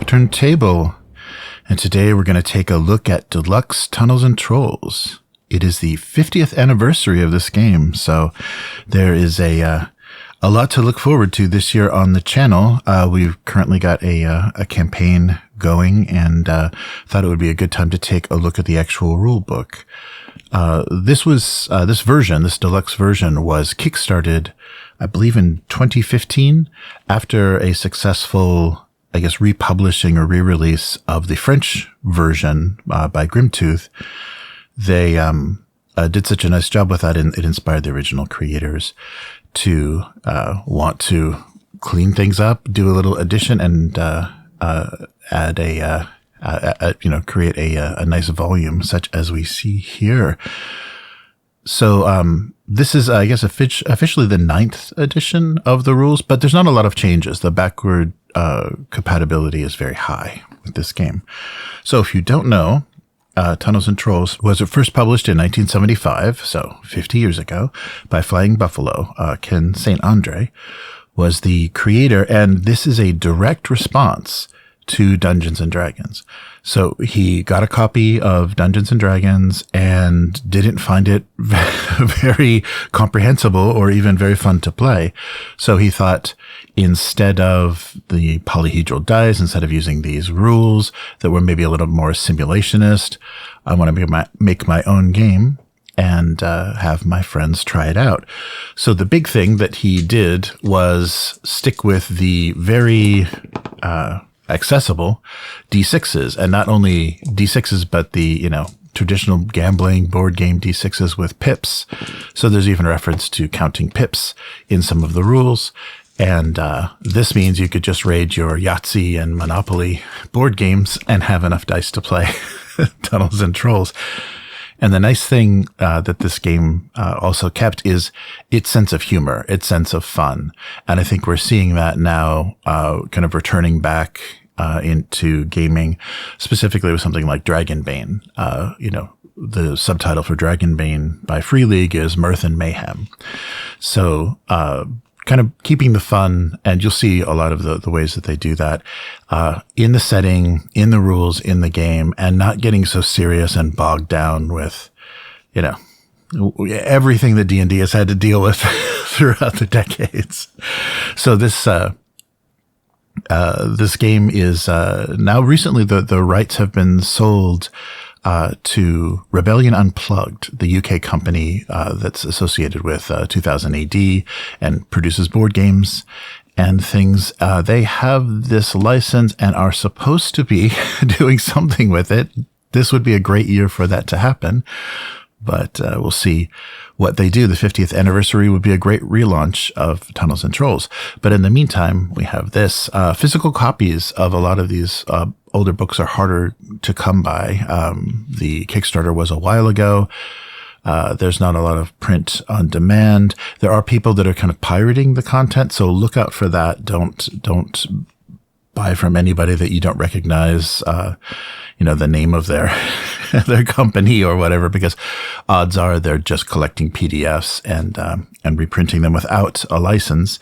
turntable, and today we're going to take a look at Deluxe Tunnels and Trolls. It is the 50th anniversary of this game, so there is a lot to look forward to this year on the channel. We've currently got a campaign going, and thought it would be a good time to take a look at the actual rule book. This deluxe version was kickstarted, I believe, in 2015 after a successful, I guess, republishing or re-release of the French version by Grimtooth. They did such a nice job with that, and it inspired the original creators to want to clean things up, do a little addition, and add create a nice volume such as we see here. So this is, I guess, officially the 9th edition of the rules, but there's not a lot of changes. The backward compatibility is very high with this game. So if you don't know, Tunnels and Trolls was first published in 1975, so 50 years ago, by Flying Buffalo. Ken St. Andre was the creator, and this is a direct response to Dungeons and Dragons. So he got a copy of Dungeons and Dragons and didn't find it very comprehensible or even very fun to play. So he thought, instead of the polyhedral dice, instead of using these rules that were maybe a little more simulationist, I want to make my own game and have my friends try it out. So the big thing that he did was stick with the very accessible D6s, and not only D6s, but the, traditional gambling board game D6s with pips. So there's even a reference to counting pips in some of the rules. And this means you could just raid your Yahtzee and Monopoly board games and have enough dice to play Tunnels and Trolls. And the nice thing that this game also kept is its sense of humor, its sense of fun. And I think we're seeing that now kind of returning back into gaming, specifically with something like Dragonbane. The subtitle for Dragonbane by Free League is Mirth and Mayhem. So kind of keeping the fun, and you'll see a lot of the ways that they do that in the setting, in the rules, in the game, and not getting so serious and bogged down with, everything that D&D has had to deal with throughout the decades. So this game is now recently the rights have been sold to Rebellion Unplugged, the UK company that's associated with 2000 AD and produces board games and things. They have this license and are supposed to be doing something with it. This would be a great year for that to happen, but we'll see what they do. The 50th anniversary would be a great relaunch of Tunnels and Trolls. But in the meantime, we have this. Physical copies of a lot of these older books are harder to come by. The Kickstarter was a while ago. There's not a lot of print on demand. There are people that are kind of pirating the content, so look out for that. Don't buy from anybody that you don't recognize, the name of their company or whatever, because odds are they're just collecting PDFs and reprinting them without a license.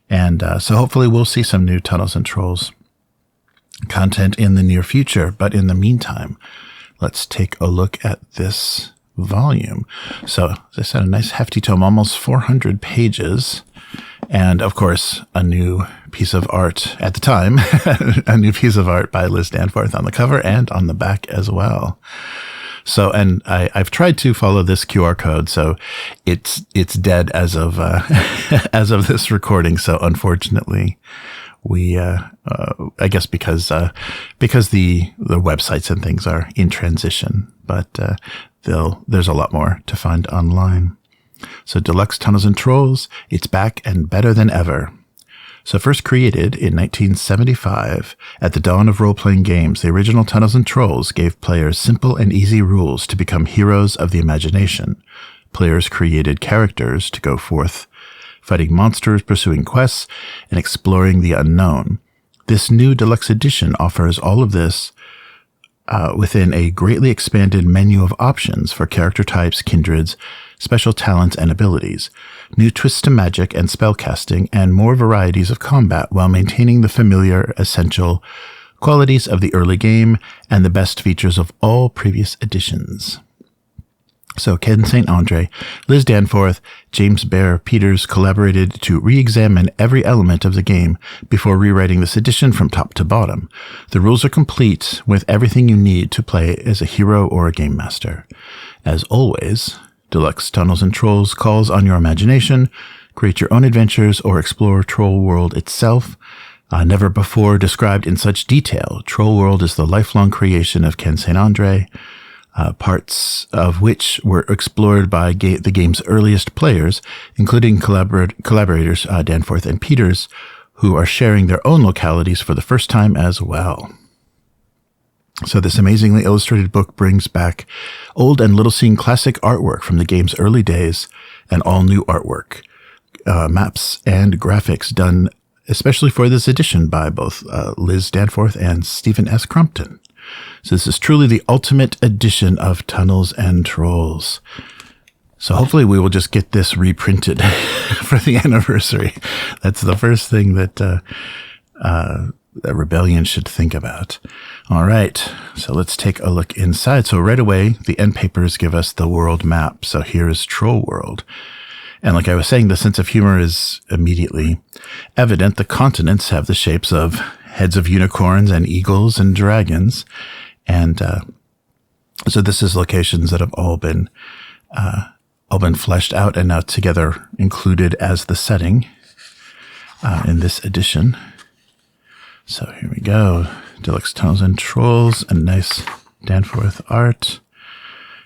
And so hopefully we'll see some new Tunnels and Trolls content in the near future. But in the meantime, let's take a look at this volume. So as I said, a nice hefty tome, almost 400 pages. And of course, a new piece of art at the time, a new piece of art by Liz Danforth on the cover and on the back as well. So, and I've tried to follow this QR code, so it's dead as of this recording. So unfortunately, we, I guess because the websites and things are in transition, but, there's a lot more to find online. So Deluxe Tunnels and Trolls, it's back and better than ever. So first created in 1975, at the dawn of role-playing games, the original Tunnels and Trolls gave players simple and easy rules to become heroes of the imagination. Players created characters to go forth, fighting monsters, pursuing quests, and exploring the unknown. This new deluxe edition offers all of this within a greatly expanded menu of options for character types, kindreds, special talents, and abilities, new twists to magic and spellcasting, and more varieties of combat while maintaining the familiar, essential qualities of the early game and the best features of all previous editions. So Ken St. Andre, Liz Danforth, James Bear Peters collaborated to re-examine every element of the game before rewriting this edition from top to bottom. The rules are complete with everything you need to play as a hero or a game master. As always, Deluxe Tunnels and Trolls calls on your imagination. Create your own adventures or explore Troll World itself. Never before described in such detail, Troll World is the lifelong creation of Ken St. Andre. Parts of which were explored by the game's earliest players, including collaborators Danforth and Peters, who are sharing their own localities for the first time as well. So this amazingly illustrated book brings back old and little-seen classic artwork from the game's early days and all new artwork, maps, and graphics done especially for this edition by both Liz Danforth and Stephen S. Crumpton. So this is truly the ultimate edition of Tunnels and Trolls. So hopefully we will just get this reprinted for the anniversary. That's the first thing that Rebellion should think about. All right, so let's take a look inside. So right away, the end papers give us the world map. So here is Troll World. And like I was saying, the sense of humor is immediately evident. The continents have the shapes of heads of unicorns and eagles and dragons. And so this is locations that have all been fleshed out and now together included as the setting in this edition. So here we go. Deluxe Tunnels and Trolls, a nice Danforth art.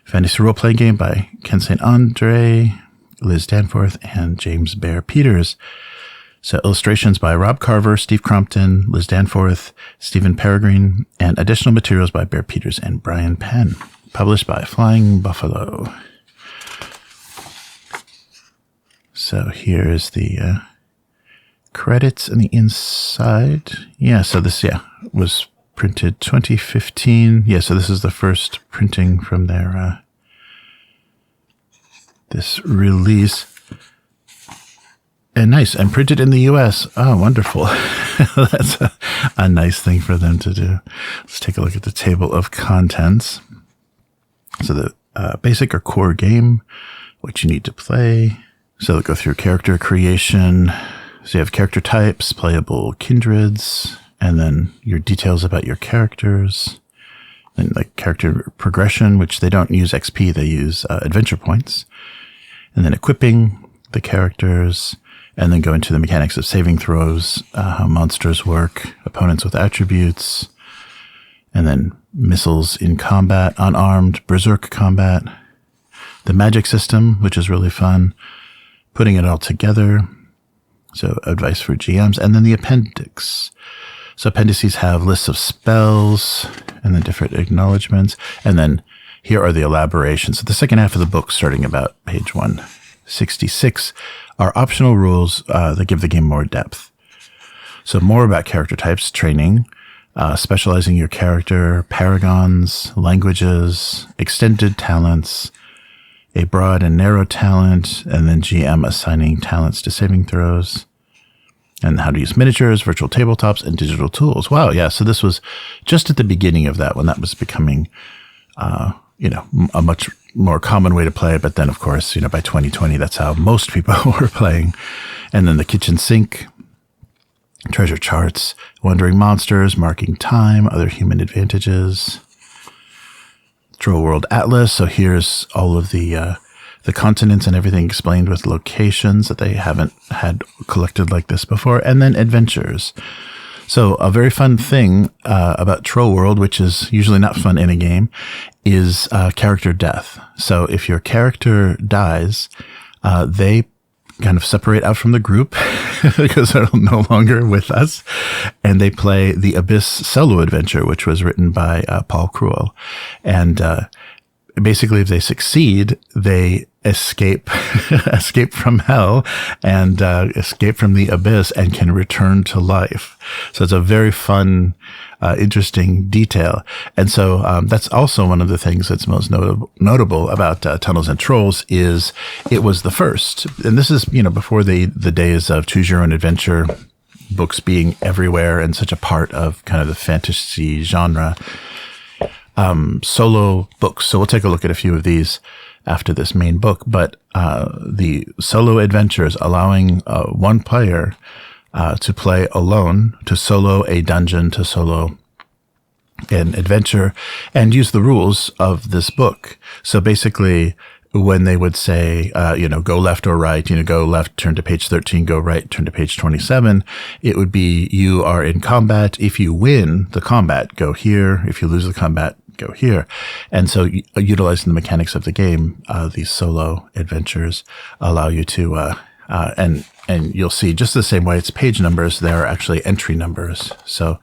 Fantasy role-playing game by Ken St. Andre, Liz Danforth, and James Bear Peters. So illustrations by Rob Carver, Steve Crompton, Liz Danforth, Stephen Peregrine, and additional materials by Bear Peters and Brian Penn. Published by Flying Buffalo. So here's the credits on the inside. Yeah, so this, was printed 2015. Yeah, so this is the first printing from their this release. And nice, and printed in the U.S. Oh, wonderful. That's a nice thing for them to do. Let's take a look at the table of contents. So the basic or core game, what you need to play. So they'll go through character creation. So you have character types, playable kindreds, and then your details about your characters. And like character progression, which they don't use XP, they use adventure points. And then equipping the characters, and then go into the mechanics of saving throws, how monsters work, opponents with attributes, and then missiles in combat, unarmed, berserk combat, the magic system, which is really fun, putting it all together. So advice for GMs, and then the appendix. So appendices have lists of spells and then different acknowledgements. And then here are the elaborations. So the second half of the book, starting about page 166, are optional rules that give the game more depth. So more about character types, training, specializing your character, paragons, languages, extended talents, a broad and narrow talent, and then GM assigning talents to saving throws, and how to use miniatures, virtual tabletops, and digital tools. Wow, yeah, so this was just at the beginning of that when that was becoming, a much more common way to play. But then, of course, by 2020, that's how most people were playing. And then the kitchen sink, treasure charts, wandering monsters, marking time, other human advantages, Troll World Atlas. So here's all of the continents and everything explained with locations that they haven't had collected like this before. And then adventures. So a very fun thing about Troll World, which is usually not fun in a game, is character death. So if your character dies, they kind of separate out from the group because they're no longer with us. And they play the Abyss solo adventure, which was written by Paul Cruel. And basically, if they succeed, they escape from hell and escape from the abyss and can return to life. So it's a very fun, interesting detail. And so that's also one of the things that's most notable about Tunnels and Trolls is it was the first. And this is, before the days of choose your own adventure books being everywhere and such a part of kind of the fantasy genre. Solo books. So we'll take a look at a few of these after this main book, but the solo adventures allowing one player to play alone, to solo a dungeon, to solo an adventure, and use the rules of this book. So basically, when they would say, go left or right, go left, turn to page 13, go right, turn to page 27, it would be you are in combat. If you win the combat, go here. If you lose the combat, go here. And so utilizing the mechanics of the game, these solo adventures allow you to, and you'll see just the same way it's page numbers, there are actually entry numbers. So,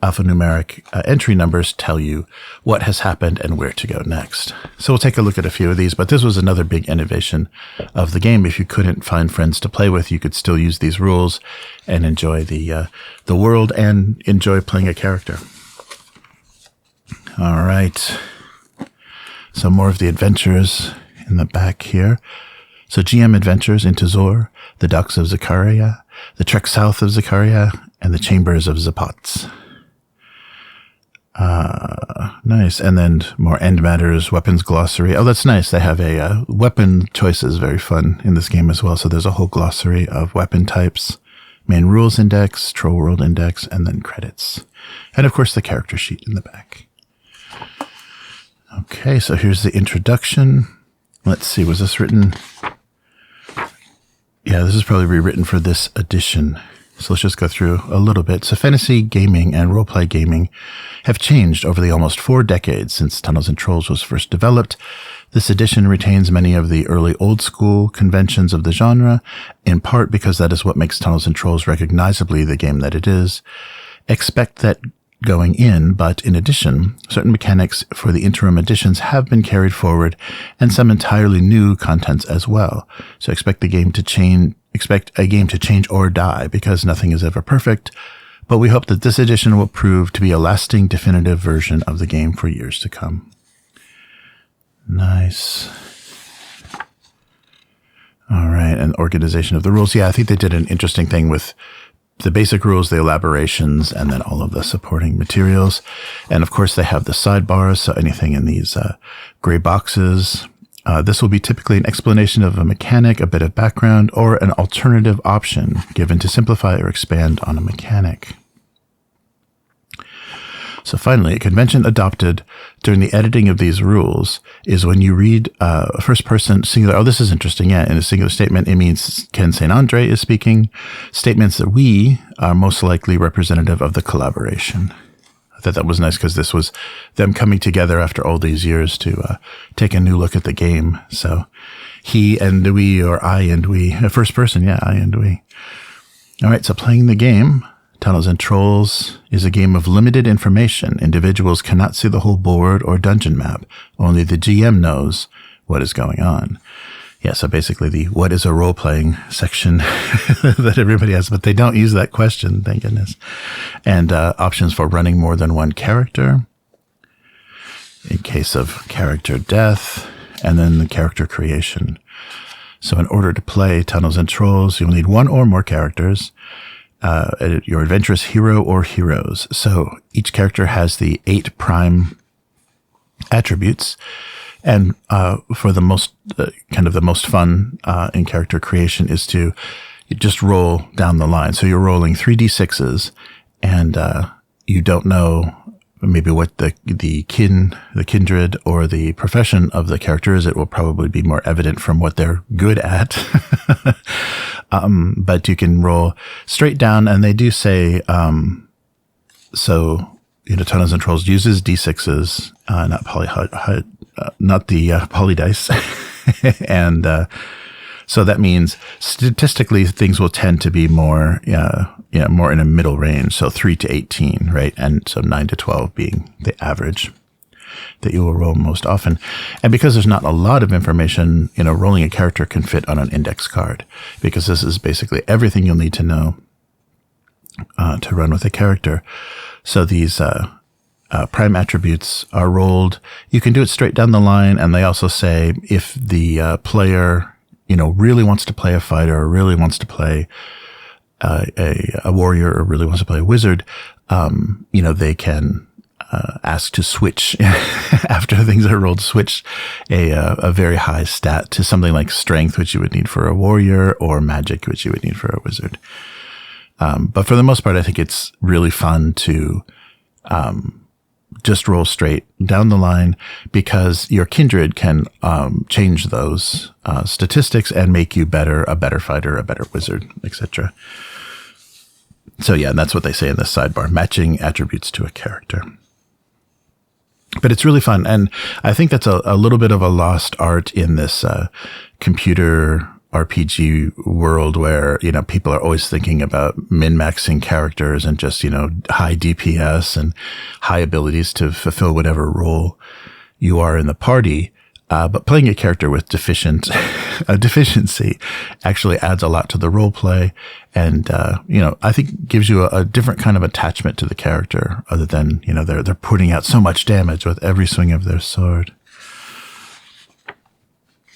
alphanumeric entry numbers tell you what has happened and where to go next. So we'll take a look at a few of these, but this was another big innovation of the game. If you couldn't find friends to play with, you could still use these rules and enjoy the world and enjoy playing a character. All right. So more of the adventures in the back here. So GM Adventures into Zor, the Docks of Zakaria, the Trek South of Zakaria, and the Chambers of Zapots. Nice. And then more End Matters, Weapons Glossary. Oh, that's nice. They have a weapon choices, very fun in this game as well. So there's a whole glossary of weapon types, main rules index, Troll World index, and then credits. And of course the character sheet in the back. Okay, so here's the introduction. Let's see, was this written? Yeah, this is probably rewritten for this edition. So let's just go through a little bit. So fantasy gaming and roleplay gaming have changed over the almost 4 decades since Tunnels and Trolls was first developed. This edition retains many of the early old school conventions of the genre, in part because that is what makes Tunnels and Trolls recognizably the game that it is. Expect that going in, but in addition, certain mechanics for the interim editions have been carried forward and some entirely new contents as well. So expect a game to change or die because nothing is ever perfect, but we hope that this edition will prove to be a lasting, definitive version of the game for years to come. Nice. All right, and organization of the rules. Yeah, I think they did an interesting thing with the basic rules, the elaborations, and then all of the supporting materials. And of course, they have the sidebars, so anything in these gray boxes. This will be typically an explanation of a mechanic, a bit of background, or an alternative option given to simplify or expand on a mechanic. So finally, a convention adopted during the editing of these rules is when you read a first-person singular. Oh, this is interesting. Yeah, in a singular statement, it means Ken St. Andre is speaking. Statements that we are most likely representative of the collaboration. I thought that was nice because this was them coming together after all these years to take a new look at the game. So he and we, or I and we, first person, yeah, I and we. All right, so playing the game. Tunnels and Trolls is a game of limited information. Individuals cannot see the whole board or dungeon map. Only the GM knows what is going on. Yeah, so basically the what is a role-playing section that everybody has, but they don't use that question, thank goodness. And options for running more than one character in case of character death, and then the character creation. So in order to play Tunnels and Trolls, you'll need one or more characters. Your adventurous hero or heroes. So each character has the 8 prime attributes. And for the most, kind of the most fun in character creation is to just roll down the line. So you're rolling 3d6s and you don't know maybe what the kindred or the profession of the character is. It will probably be more evident from what they're good at. But you can roll straight down, and they do say, so, Tunnels and Trolls uses D6s, not the poly dice. And, so that means statistically things will tend to be more, more in a middle range. So 3 to 18, right? And so 9 to 12 being the average that you will roll most often. And because there's not a lot of information, rolling a character can fit on an index card, because this is basically everything you'll need to know to run with a character. So these prime attributes are rolled. You can do it straight down the line, and they also say if the player really wants to play a fighter or really wants to play a warrior or really wants to play a wizard, they can ask to switch after things are rolled, switch a very high stat to something like strength, which you would need for a warrior, or magic, which you would need for a wizard. But for the most part, I think it's really fun to just roll straight down the line, because your kindred can change those statistics and make you a better fighter, a better wizard, etc. So yeah, and that's what they say in this sidebar, matching attributes to a character. But it's really fun. And I think that's a little bit of a lost art in this computer RPG world where, people are always thinking about min-maxing characters and just, high DPS and high abilities to fulfill whatever role you are in the party. But playing a character with deficiency actually adds a lot to the role play. And, I think gives you a different kind of attachment to the character, other than, they're putting out so much damage with every swing of their sword.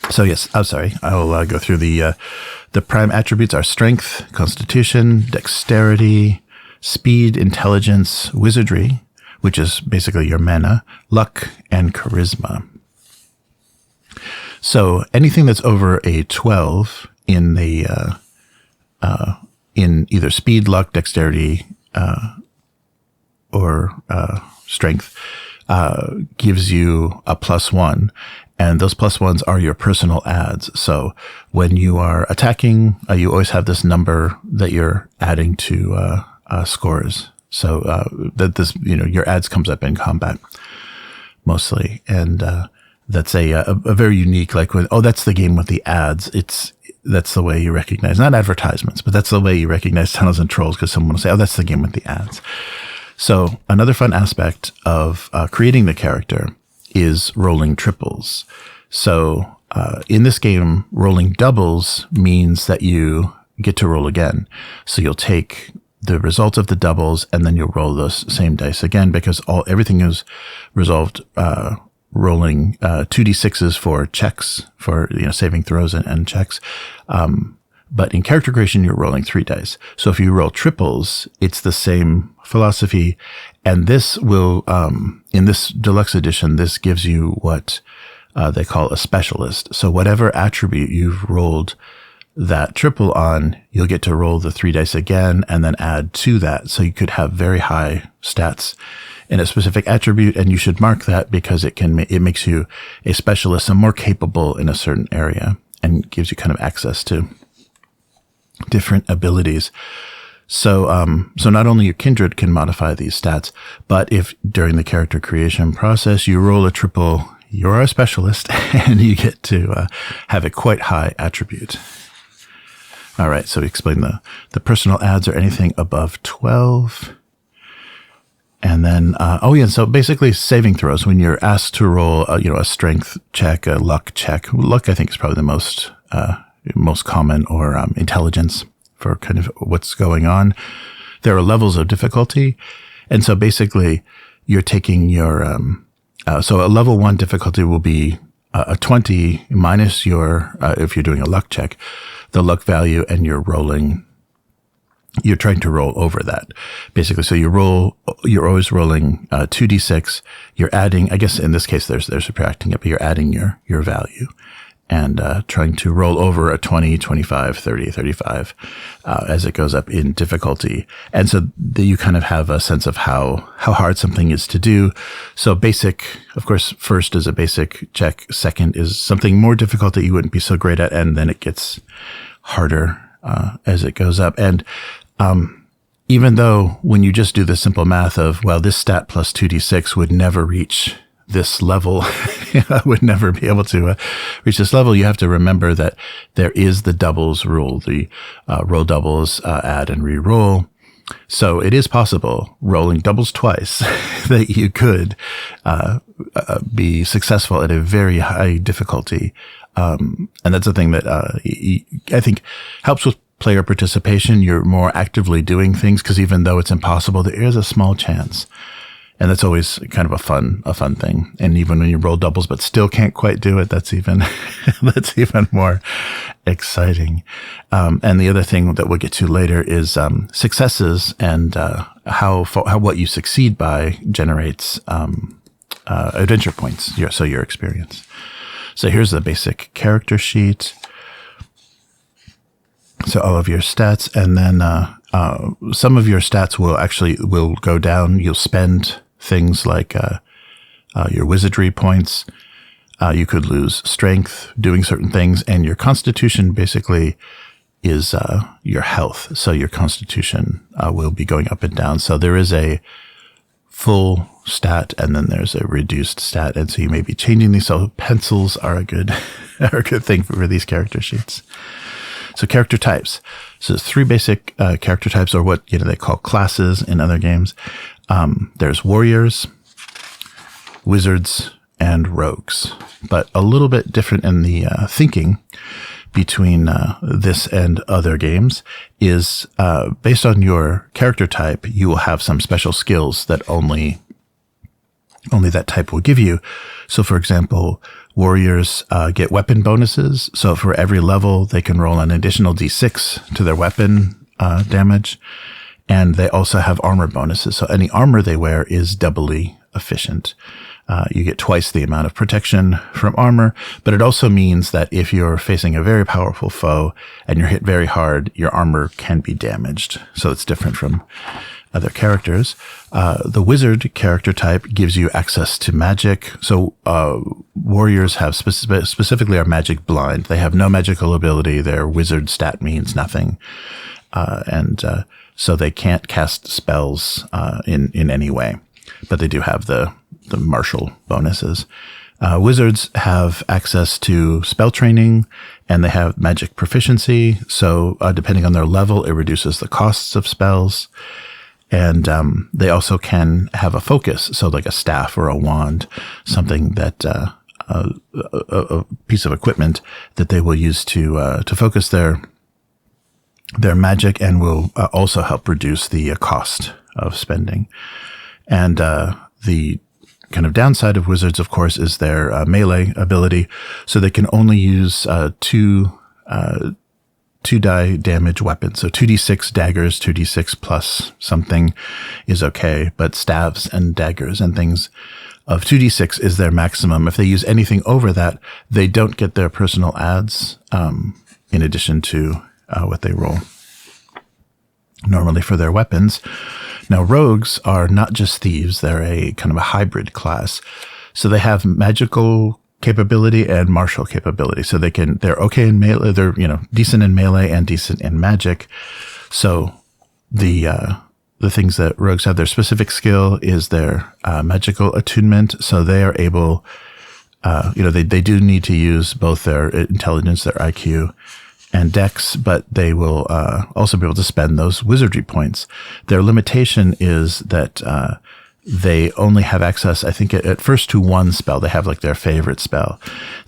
So yes, I'm sorry. I'll go through the prime attributes are strength, constitution, dexterity, speed, intelligence, wizardry, which is basically your mana, luck, and charisma. So anything that's over a 12 in the in either speed, luck, dexterity, or strength gives you a +1. And those +1s are your personal adds. So when you are attacking, you always have this number that you're adding to scores. So that this, your adds comes up in combat mostly. And that's a very unique, like when, that's the game with the ads. That's the way you recognize, not advertisements, but that's the way you recognize Tunnels and Trolls, because someone will say, that's the game with the ads. So another fun aspect of creating the character is rolling triples. So in this game, rolling doubles means that you get to roll again. So you'll take the result of the doubles and then you'll roll those same dice again, because everything is resolved rolling 2d6s for checks, for saving throws and checks. But in character creation, you're rolling 3 dice. So if you roll triples, it's the same philosophy. And this will, in this deluxe edition, this gives you what they call a specialist. So whatever attribute you've rolled that triple on, you'll get to roll the 3 dice again and then add to that. So you could have very high stats in a specific attribute, and you should mark that because it makes you a specialist and more capable in a certain area, and gives you kind of access to different abilities. So not only your kindred can modify these stats, but if during the character creation process you roll a triple, you're a specialist and you get to have a quite high attribute. All right, so we explain the personal adds are anything above 12. And then, so basically saving throws, when you're asked to roll, a strength check, a luck check. Luck, I think, is probably the most common, or intelligence for kind of what's going on. There are levels of difficulty. And so basically you're taking your, so a level 1 difficulty will be a 20 minus your, if you're doing a luck check, the luck value, and you're trying to roll over that, basically. So you're always rolling 2d6. You're adding, I guess in this case, they're subtracting it, but you're adding your value, and trying to roll over a 20, 25, 30, 35 as it goes up in difficulty. And so you kind of have a sense of how hard something is to do. So basic, of course, first is a basic check. Second is something more difficult that you wouldn't be so great at, and then it gets harder as it goes up. And even though when you just do the simple math of, well, this stat plus 2d6 would never reach this level, I would never be able to reach this level, you have to remember that there is the doubles rule, the roll doubles, add and re-roll. So it is possible, rolling doubles twice, that you could be successful at a very high difficulty. And that's a thing that I think helps with player participation. You're more actively doing things, because even though it's impossible, there is a small chance. And that's always kind of a fun thing. And even when you roll doubles, but still can't quite do it, that's even, that's even more exciting. And the other thing that we'll get to later is, successes and, how what you succeed by generates, adventure points. So your experience. So here's the basic character sheet. So all of your stats, and then, some of your stats will go down. You'll spend things like your wizardry points. You could lose strength doing certain things, and your constitution basically is your health. So your constitution will be going up and down. So there is a full stat, and then there's a reduced stat, and so you may be changing these. So pencils are a good thing for these character sheets. So character types. So there's 3 basic character types, or what they call classes in other games. There's warriors, wizards, and rogues. But a little bit different in the thinking between this and other games is based on your character type, you will have some special skills that only that type will give you. So, for example, warriors get weapon bonuses. So for every level, they can roll an additional d6 to their weapon damage. And they also have armor bonuses. So any armor they wear is doubly efficient. You get twice the amount of protection from armor, but it also means that if you're facing a very powerful foe and you're hit very hard, your armor can be damaged. So it's different from other characters. The wizard character type gives you access to magic. So warriors have specifically are magic blind. They have no magical ability. Their wizard stat means nothing. So they can't cast spells in any way, but they do have the martial bonuses. Wizards have access to spell training, and they have magic proficiency. So depending on their level, it reduces the costs of spells. And they also can have a focus, so like a staff or a wand, something that a piece of equipment that they will use to focus their magic, and will also help reduce the cost of spending. And the kind of downside of wizards, of course, is their melee ability. So they can only use 2 die damage weapons. So 2d6 daggers, 2d6 plus something is okay, but staves and daggers and things of 2d6 is their maximum. If they use anything over that, they don't get their personal adds in addition to what they roll normally for their weapons. Now, rogues are not just thieves. They're a kind of a hybrid class. So they have magical capability and martial capability. So they're okay in melee. They're, decent in melee and decent in magic. So the things that rogues have, their specific skill is their magical attunement. So they are able, they do need to use both their intelligence, their IQ, and dex, but they will also be able to spend those wizardry points. Their limitation is that they only have access, I think, at first to one spell. They have like their favorite spell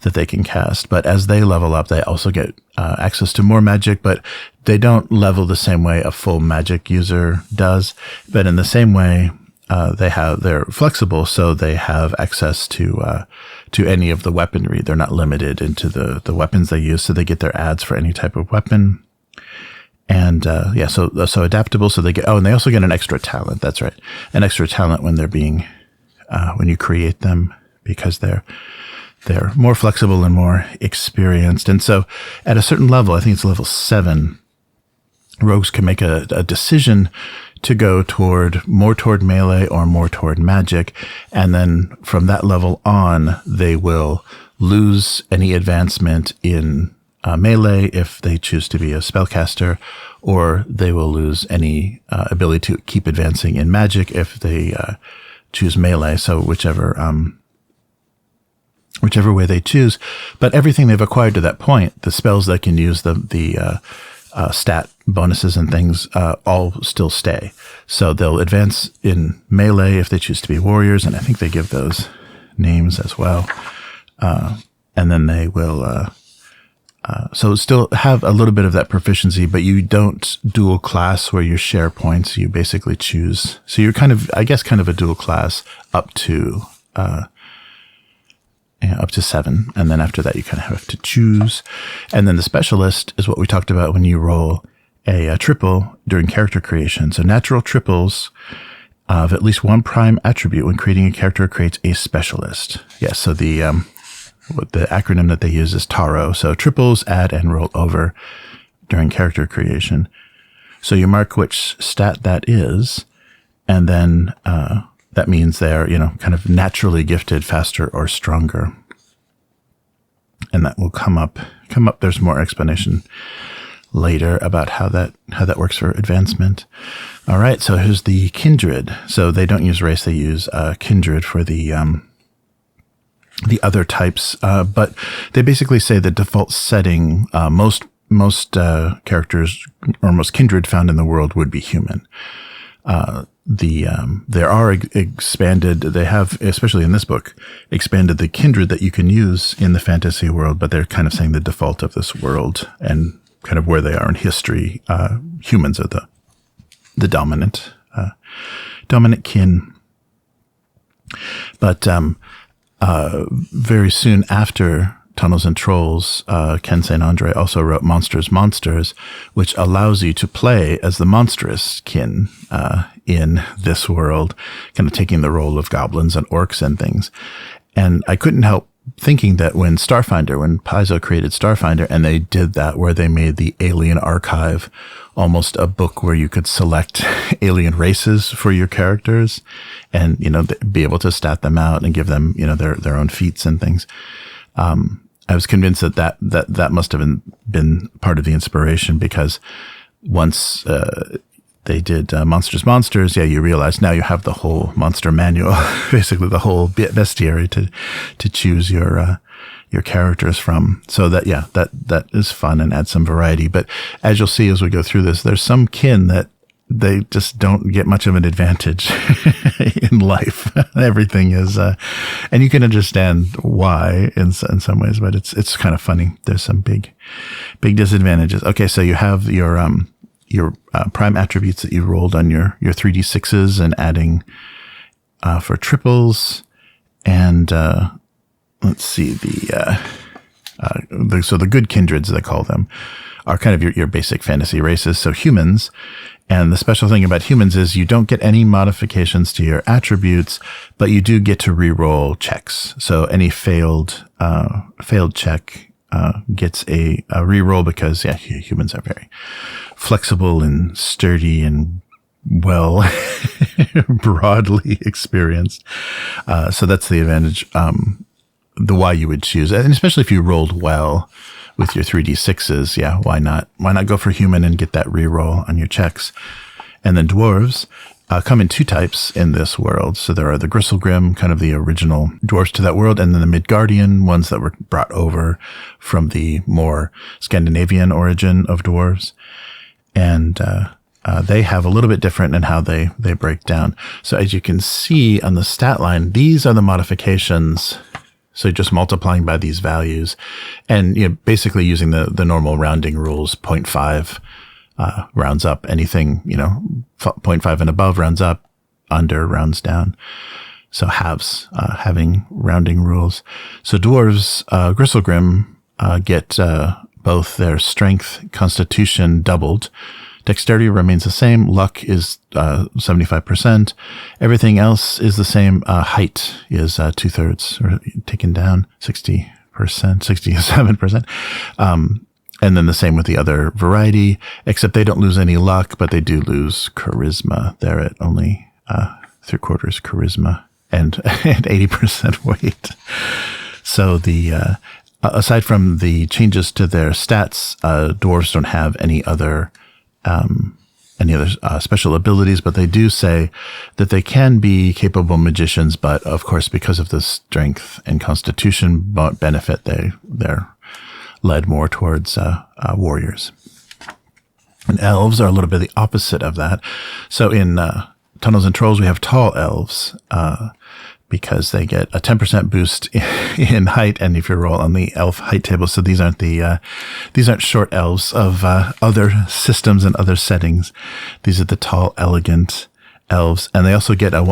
that they can cast. But as they level up, they also get access to more magic, but they don't level the same way a full magic user does. But in the same way, they're flexible, so they have access to any of the weaponry. They're not limited into the weapons they use, so they get their adds for any type of weapon. And, so adaptable. So they get, and they also get an extra talent. That's right. An extra talent when they're being, when you create them, because they're more flexible and more experienced. And so at a certain level, I think it's level 7, rogues can make a decision to go more toward melee or more toward magic. And then from that level on, they will lose any advancement in melee if they choose to be a spellcaster, or they will lose any ability to keep advancing in magic if they choose melee. So whichever way they choose. But everything they've acquired to that point, the spells they can use, the stat bonuses and things, all still stay. So they'll advance in melee if they choose to be warriors, and I think they give those names as well. And then they will So still have a little bit of that proficiency, but you don't dual class where you share points. You basically choose. So you're kind of, I guess, kind of a dual class up to 7. And then after that, you kind of have to choose. And then the specialist is what we talked about when you roll a triple during character creation. So natural triples of at least one prime attribute when creating a character creates a specialist. Yes. So the acronym that they use is TARO. So triples, add, and roll over during character creation. So you mark which stat that is, and then that means they're, kind of naturally gifted, faster, or stronger. And that will come up. There's more explanation later about how that works for advancement. All right, so here's the kindred. So they don't use race; they use kindred for the other types, but they basically say the default setting, most characters or most kindred found in the world would be human. There are expanded, they have, especially in this book, expanded the kindred that you can use in the fantasy world, but they're kind of saying the default of this world and kind of where they are in history. Humans are the dominant kin. But, very soon after Tunnels and Trolls, Ken St. Andre also wrote Monsters, which allows you to play as the monstrous kin in this world, kind of taking the role of goblins and orcs and things. And I couldn't help thinking that when Paizo created Starfinder, and they did that where they made the Alien Archive almost a book where you could select alien races for your characters and, be able to stat them out and give them, their own feats and things. I was convinced that must have been part of the inspiration, because once they did Monsters, you realize now you have the whole monster manual, basically the whole bestiary to choose your characters from. So that is fun and adds some variety. But as you'll see as we go through this, there's some kin that they just don't get much of an advantage in life. Everything is, and you can understand why in some ways, but it's kind of funny. There's some big disadvantages. Okay. So you have your prime attributes that you rolled on your 3d6s and adding, for triples. And, let's see, so the good kindreds, they call them, are kind of your basic fantasy races. So humans. And the special thing about humans is you don't get any modifications to your attributes, but you do get to re-roll checks. So any failed check gets a re-roll, because humans are very flexible and sturdy and well broadly experienced. So that's the advantage. The why you would choose, and especially if you rolled well with your 3d6s, why not? Why not go for human and get that reroll on your checks? And then dwarves come in 2 types in this world. So there are the Gristlegrim, kind of the original dwarves to that world, and then the Midgardian ones that were brought over from the more Scandinavian origin of dwarves. And they have a little bit different in how they break down. So as you can see on the stat line, these are the modifications. So just multiplying by these values and, basically using the normal rounding rules, 0.5, rounds up. Anything, 0.5 and above rounds up, under rounds down. So halves, having rounding rules. So dwarves, Gristlegrim, get, both their strength, constitution doubled. Dexterity remains the same. Luck is 75%. Everything else is the same. Height is 2/3 or taken down 60%, 67%. And then the same with the other variety, except they don't lose any luck, but they do lose charisma. They're at only 3/4 charisma and 80% weight. So aside from the changes to their stats, dwarves don't have any other special abilities, but they do say that they can be capable magicians. But of course, because of the strength and constitution benefit, they're led more towards warriors. And elves are a little bit the opposite of that. So in Tunnels and Trolls, we have tall elves. because they get a 10% boost in height. And if you roll on the elf height table, so these aren't short elves of other systems and other settings. These are the tall, elegant elves, and they also get a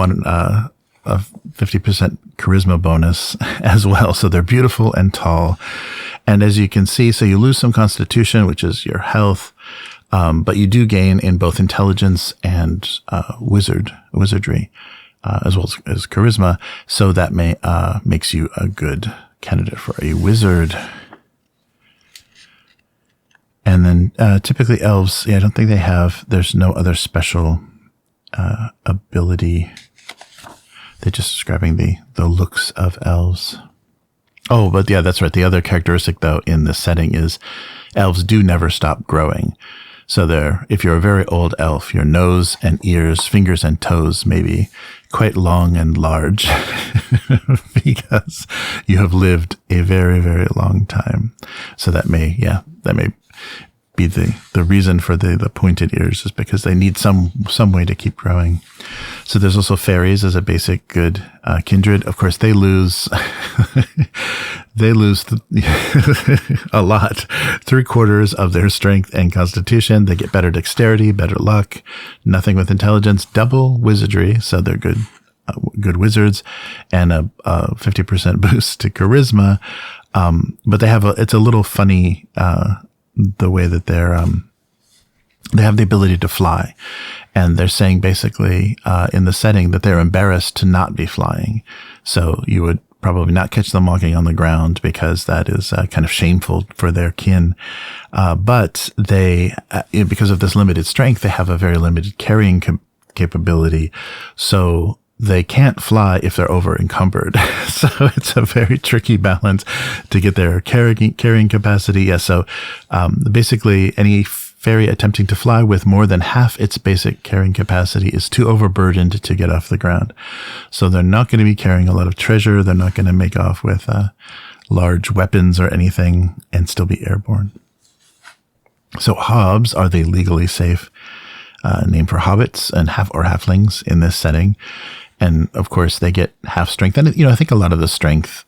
50% charisma bonus as well. So they're beautiful and tall. And as you can see, so you lose some constitution, which is your health, but you do gain in both intelligence and wizardry. As well as charisma, so that makes you a good candidate for a wizard. And then typically elves, I don't think there's no other special ability. They're just describing the looks of elves. Oh, but yeah, that's right. The other characteristic, though, in this setting is elves do never stop growing. So if you're a very old elf, your nose and ears, fingers and toes may be quite long and large because you have lived a very, very long time. So that may be the reason for the pointed ears, is because they need some way to keep growing. So there's also fairies as a basic good kindred. Of course, they lose a lot, 3/4 of their strength and constitution. They get better dexterity, better luck, nothing with intelligence, double wizardry, so they're good wizards, and a 50% boost to charisma. But it's a little funny the way that they have the ability to fly. And they're saying basically in the setting that they're embarrassed to not be flying. So you would probably not catch them walking on the ground because that is kind of shameful for their kin. But they, because of this limited strength, they have a very limited carrying capability. So they can't fly if they're over encumbered. So it's a very tricky balance to get their carrying capacity. Yeah. So, basically any fairy attempting to fly with more than half its basic carrying capacity is too overburdened to get off the ground. So they're not going to be carrying a lot of treasure. They're not going to make off with large weapons or anything and still be airborne. So hobs are the legally safe name for hobbits and halflings in this setting. And of course they get half strength. And, I think a lot of the strength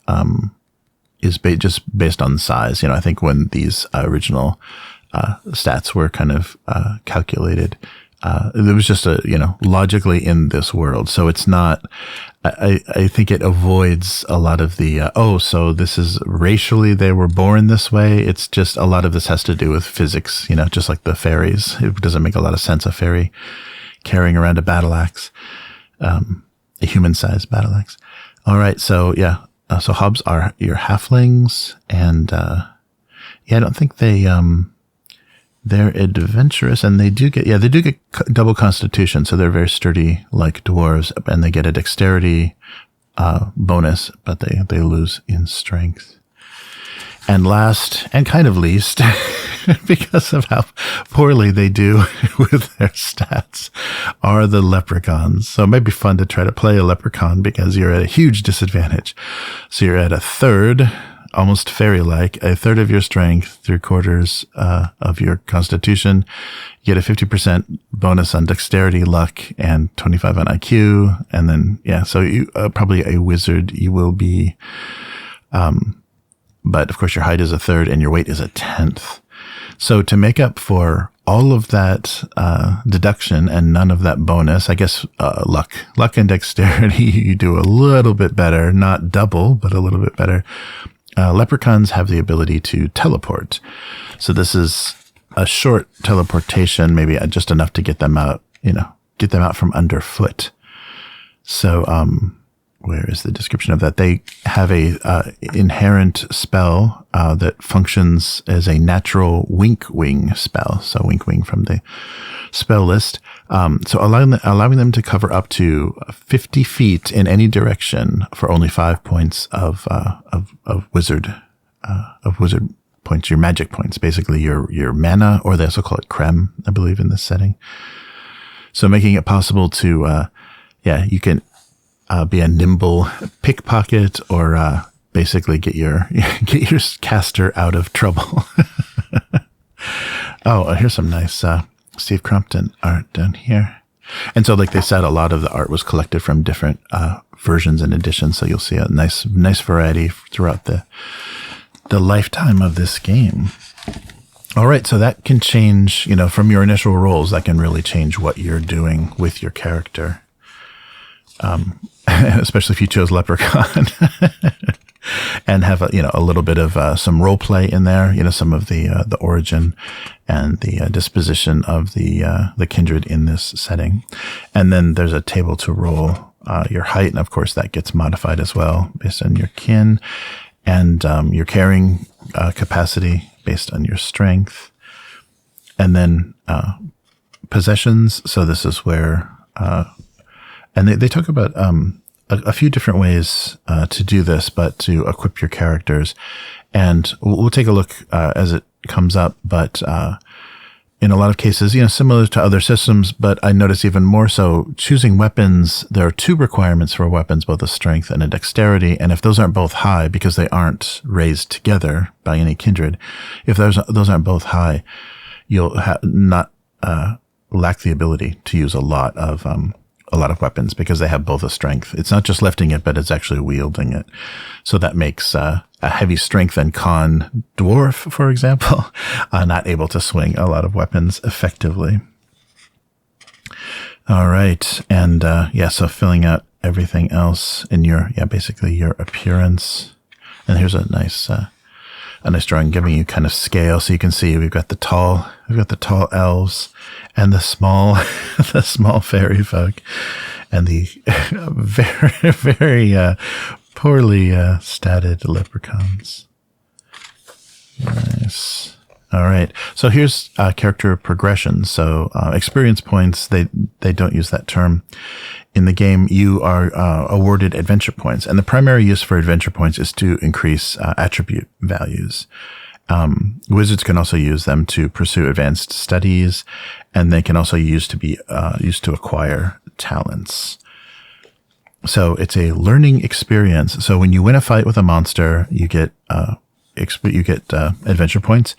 is just based on size. I think when these original stats were kind of calculated, it was just logically in this world. So it's not, I think it avoids a lot of the, so this is racially they were born this way. It's just a lot of this has to do with physics, just like the fairies. It doesn't make a lot of sense, a fairy carrying around a battle axe, a human-sized battle axe. All right. So yeah. So hobs are your halflings, and I don't think they're adventurous, and they do get double constitution, so they're very sturdy like dwarves, and they get a dexterity bonus, but they lose in strength. And last, and kind of least, because of how poorly they do with their stats, are the leprechauns. So it might be fun to try to play a leprechaun because you're at a huge disadvantage. So you're at a third, almost fairy-like, a third of your strength, 3/4 of your constitution. You get a 50% bonus on dexterity, luck, and 25 on IQ. And then, so you probably a wizard you will be. But of course your height is a third and your weight is a 10th. So to make up for all of that deduction and none of that bonus, I guess luck and dexterity, you do a little bit better, not double, but a little bit better. Leprechauns have the ability to teleport. So this is a short teleportation, maybe just enough to get them out, from underfoot. So, where is the description of that? They have a inherent spell that functions as a natural wink wing spell. So wink wing from the spell list. So allowing them to cover up to 50 feet in any direction for only 5 points of wizard points, your magic points, basically your mana, or they also call it creme, I believe, in this setting. So making it possible to, you can be a nimble pickpocket, or basically get your caster out of trouble. Here's some nice Steve Crumpton art down here. And so, like they said, a lot of the art was collected from different versions and editions. So you'll see a nice variety throughout the lifetime of this game. All right. So that can change, from your initial rolls, that can really change what you're doing with your character. Especially if you chose Leprechaun and have a little bit of some role play in there, some of the origin and the disposition of the kindred in this setting. And then there's a table to roll your height, and of course that gets modified as well based on your kin, and your carrying capacity based on your strength. And then possessions. So this is where and they talk about a few different ways to do this, but to equip your characters. And we'll take a look as it comes up. But in a lot of cases, similar to other systems, but I notice even more so choosing weapons. There are two requirements for weapons, both a strength and a dexterity. And if those aren't both high, because they aren't raised together by any kindred, if those aren't both high, you'll not lack the ability to use a lot of weapons, because they have both a strength. It's not just lifting it, but it's actually wielding it. So that makes a heavy strength and con dwarf, for example, not able to swing a lot of weapons effectively. All right. And so filling out everything else in basically your appearance. And here's a nice drawing giving you kind of scale. So you can see we've got the tall elves and the small fairy folk, and the very, very poorly statted leprechauns. Nice. All right. So here's character progression. So experience points, they don't use that term. In the game, you are awarded adventure points, and the primary use for adventure points is to increase attribute values. Wizards can also use them to pursue advanced studies, and they can also use to acquire talents. So it's a learning experience. So when you win a fight with a monster, you get adventure points,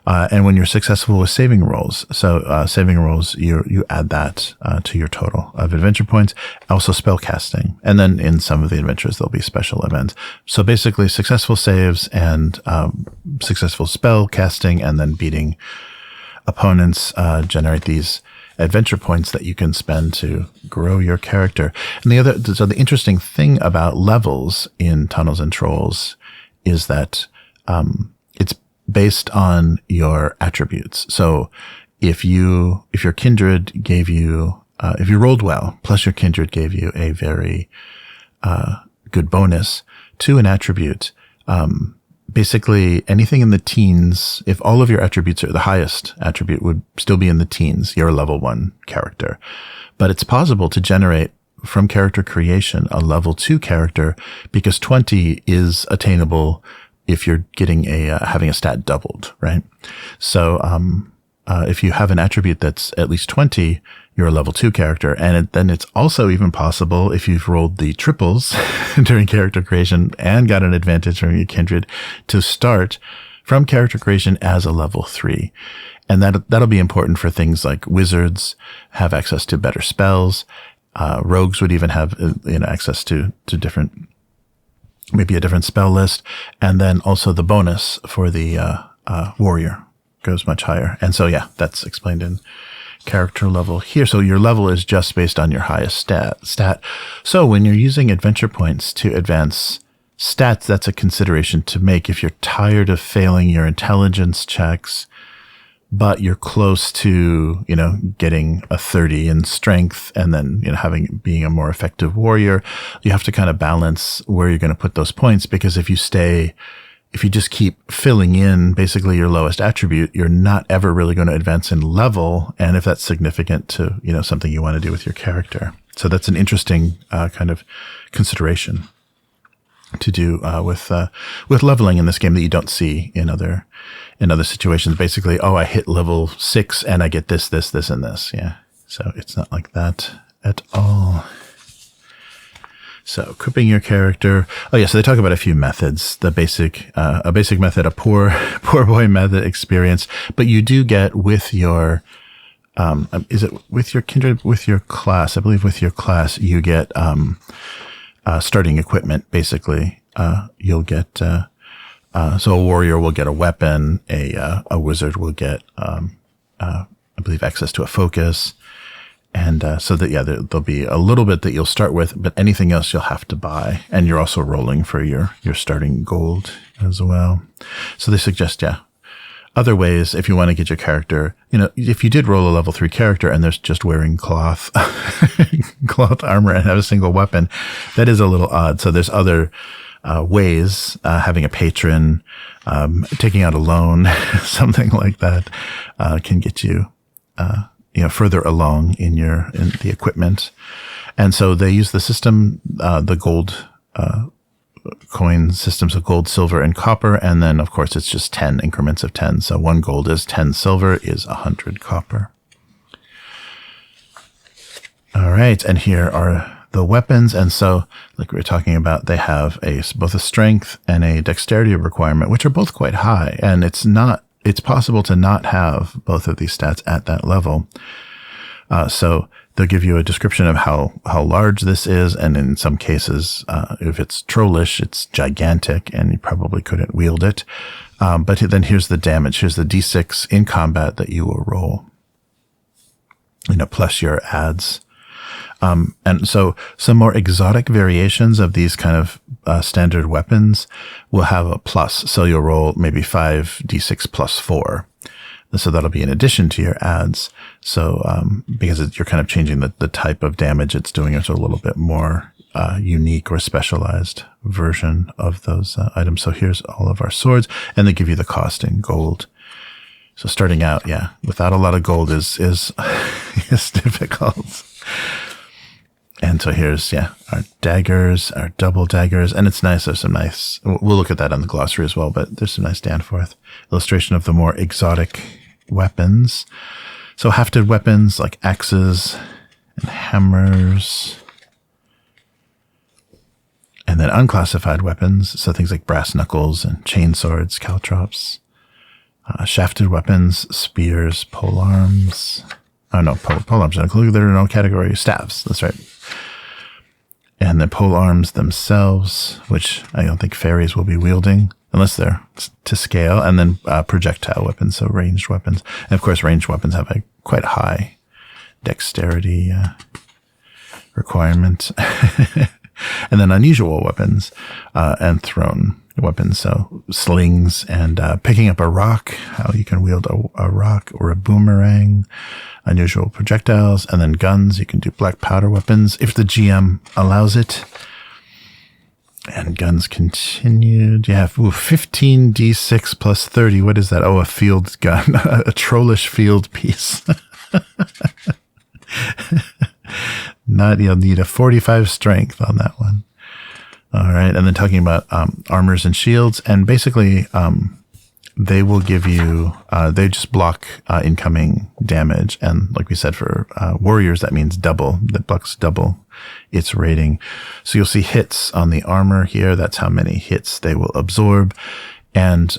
and when you're successful with saving rolls, saving rolls, you add that to your total of adventure points. Also spell casting, and then in some of the adventures there'll be special events. So basically, successful saves and successful spell casting, and then beating opponents generate these adventure points that you can spend to grow your character. And the interesting thing about levels in Tunnels and Trolls is that it's based on your attributes. So if your kindred gave you, if you rolled well, plus your kindred gave you a very good bonus to an attribute, basically anything in the teens, if all of your attributes are the highest attribute, would still be in the teens, you're a level 1 character. But it's possible to generate from character creation a level 2 character, because 20 is attainable if you're getting having a stat doubled, right? So, if you have an attribute that's at least 20, you're a level 2 character. And then it's also even possible, if you've rolled the triples during character creation and got an advantage from your kindred, to start from character creation as a level 3. And that'll be important for things like wizards have access to better spells. Rogues would even have, access to different, maybe a different spell list. And then also the bonus for the warrior goes much higher. And so, that's explained in character level here. So your level is just based on your highest stat. So when you're using adventure points to advance stats, that's a consideration to make. If you're tired of failing your intelligence checks, but you're close to, getting a 30 in strength, and then, being a more effective warrior, you have to kind of balance where you're going to put those points, because if you just keep filling in basically your lowest attribute, you're not ever really going to advance in level. And if that's significant to, something you want to do with your character. So that's an interesting kind of consideration to do with leveling in this game that you don't see in other situations. Basically, I hit level 6 and I get this, and this. Yeah. So it's not like that at all. So equipping your character. So they talk about a few methods, a basic method, a poor boy method experience, but you do get with your, is it with your kindred, with your class? I believe with your class, you get, starting equipment, basically. You'll get, so a warrior will get a weapon, a wizard will get, I believe, access to a focus. And so that, yeah, there'll be a little bit that you'll start with, but anything else you'll have to buy. And you're also rolling for your starting gold as well. So they suggest, yeah, other ways if you want to get your character, if you did roll a level 3 character and there's just wearing cloth armor and have a single weapon, that is a little odd. So there's other ways, having a patron, taking out a loan, something like that, can get you, further along in the equipment. And so they use the system, the gold, coin systems of gold, silver, and copper. And then, of course, it's just 10 increments of 10. So 1 gold is 10 silver is 100 copper. All right. And here are the weapons. And so, like we were talking about, they have both a strength and a dexterity requirement, which are both quite high. And it's possible to not have both of these stats at that level. So they'll give you a description of how large this is. And in some cases, if it's trollish, it's gigantic and you probably couldn't wield it. But then here's the damage. Here's the D6 in combat that you will roll, plus your adds. And so some more exotic variations of these kind of standard weapons will have a plus. So you'll roll maybe 5d6 plus 4. So that'll be in addition to your adds. So because you're kind of changing the type of damage it's doing, it's a little bit more unique or specialized version of those items. So here's all of our swords, and they give you the cost in gold. So starting out, yeah, without a lot of gold is is difficult. And so here's, our daggers, our double daggers. And it's nice. There's some nice, we'll look at that on the glossary as well, but there's some nice Danforth illustration of the more exotic weapons. So hafted weapons like axes and hammers. And then unclassified weapons. So things like brass knuckles and chain swords, caltrops. Shafted weapons, spears, polearms. Oh, no, polearms are included. There are no category. Staves. That's right. And the polearms themselves, which I don't think fairies will be wielding unless they're to scale. And then projectile weapons, so ranged weapons. And of course, ranged weapons have a quite high dexterity requirement. And then unusual weapons and thrown weapons, so slings and picking up a rock, how you can wield a rock or a boomerang, unusual projectiles, and then guns. You can do black powder weapons if the GM allows it. And guns continued. You have 15d6 plus 30. What is that? Oh, a field gun, a trollish field piece. You'll need a 45 strength on that one. All right. And then talking about armors and shields. And basically, they will give you, they just block incoming damage. And like we said, for warriors, that means double. That blocks double its rating. So you'll see hits on the armor here. That's how many hits they will absorb. And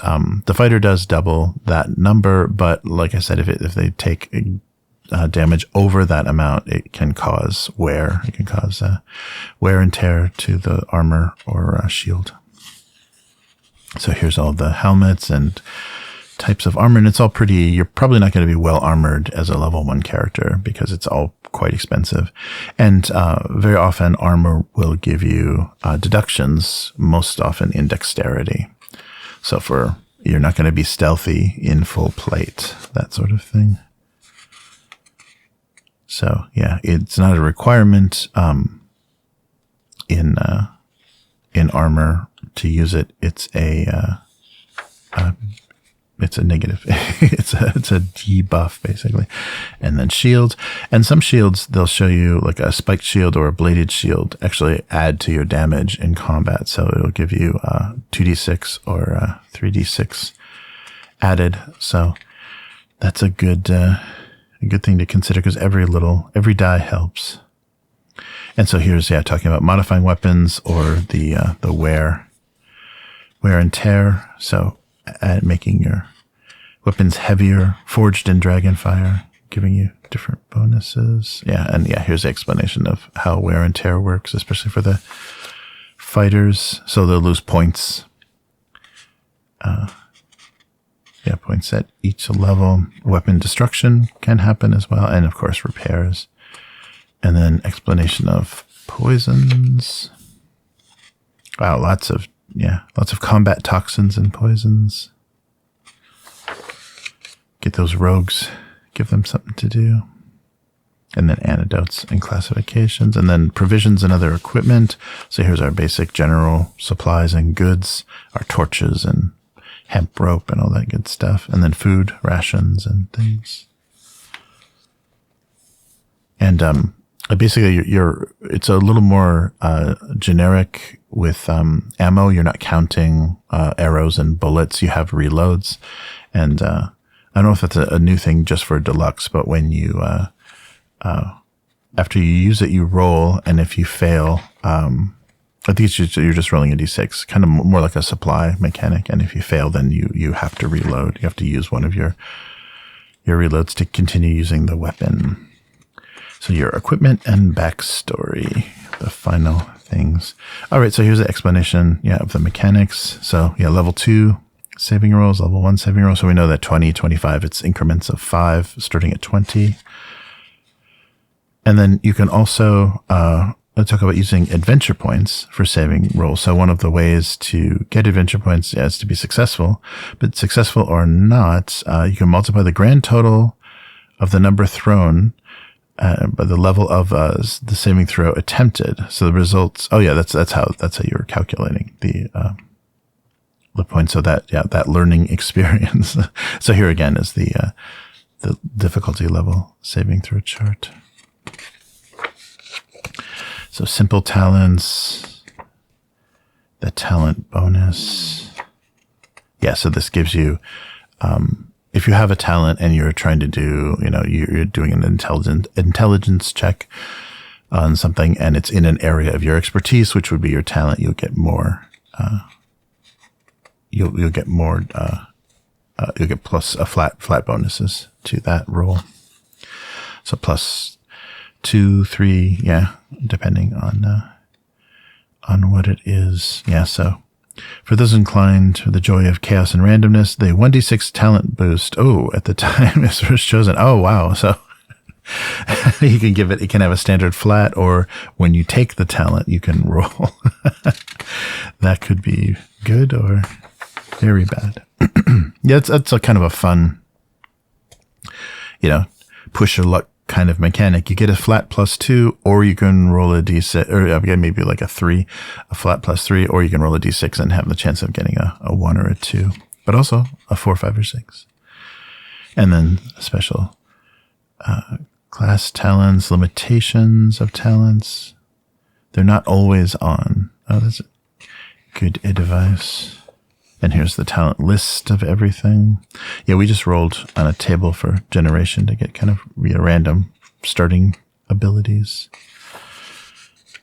the fighter does double that number. But like I said, if they take damage over that amount, it can cause wear. It can cause wear and tear to the armor or shield. So here's all the helmets and types of armor, and it's all pretty. You're probably not going to be well armored as a level 1 character because it's all quite expensive. And very often armor will give you deductions, most often in dexterity. So you're not going to be stealthy in full plate, that sort of thing. So yeah, it's not a requirement in armor to use it. It's a negative. it's a debuff basically. And then shields, and some shields they'll show you like a spiked shield or a bladed shield actually add to your damage in combat. So it'll give you 2d6 or 3d6 added. So that's a good thing to consider because every die helps. And so here's, talking about modifying weapons or the wear and tear. So making your weapons heavier, forged in dragonfire, giving you different bonuses. Yeah, and yeah, here's the explanation of how wear and tear works, especially for the fighters. So they'll lose points. Yeah, points at each level. Weapon destruction can happen as well, and of course repairs. And then explanation of poisons. Wow, lots of combat toxins and poisons. Get those rogues, give them something to do. And then antidotes and classifications, and then provisions and other equipment. So here's our basic general supplies and goods, our torches and hemp rope and all that good stuff. And then food, rations and things. And basically it's a little more generic with ammo. You're not counting arrows and bullets. You have reloads. And I don't know if that's a new thing just for Deluxe, but when you after you use it, you roll, and if you fail, I think you're just rolling a d6, kind of more like a supply mechanic. And if you fail, then you have to reload. You have to use one of your reloads to continue using the weapon. So your equipment and backstory, the final things. All right, so here's the explanation, of the mechanics. So level 2 saving rolls, level 1 saving rolls. So we know that 20, 25, it's increments of 5, starting at 20. And then you can also talk about using adventure points for saving rolls. So one of the ways to get adventure points is to be successful, but successful or not, you can multiply the grand total of the number thrown by the level of the saving throw attempted. So the results. Oh yeah, that's how you're calculating the points. So that learning experience. So here again is the difficulty level saving throw chart. So simple talents, the talent bonus. Yeah, so this gives you, if you have a talent and you're trying to do, you're doing an intelligence check on something and it's in an area of your expertise, which would be your talent, you'll get more, you'll get more, you'll get plus a flat bonuses to that roll. So plus 2, 3, depending on what it is. Yeah, so for those inclined to the joy of chaos and randomness, the 1d6 talent boost, at the time is first chosen. Oh, wow. So you can it can have a standard flat, or when you take the talent, you can roll. That could be good or very bad. Yeah, it's a kind of a fun, push your luck kind of mechanic. You get a flat +2, or you can roll a d6, or maybe like a 3, a flat +3, or you can roll a d6 and have the chance of getting a 1 or a 2, but also a 4, 5, or 6. And then special class talents, limitations of talents. They're not always on. Oh, that's good advice. And here's the talent list of everything. Yeah, we just rolled on a table for generation to get kind of random starting abilities.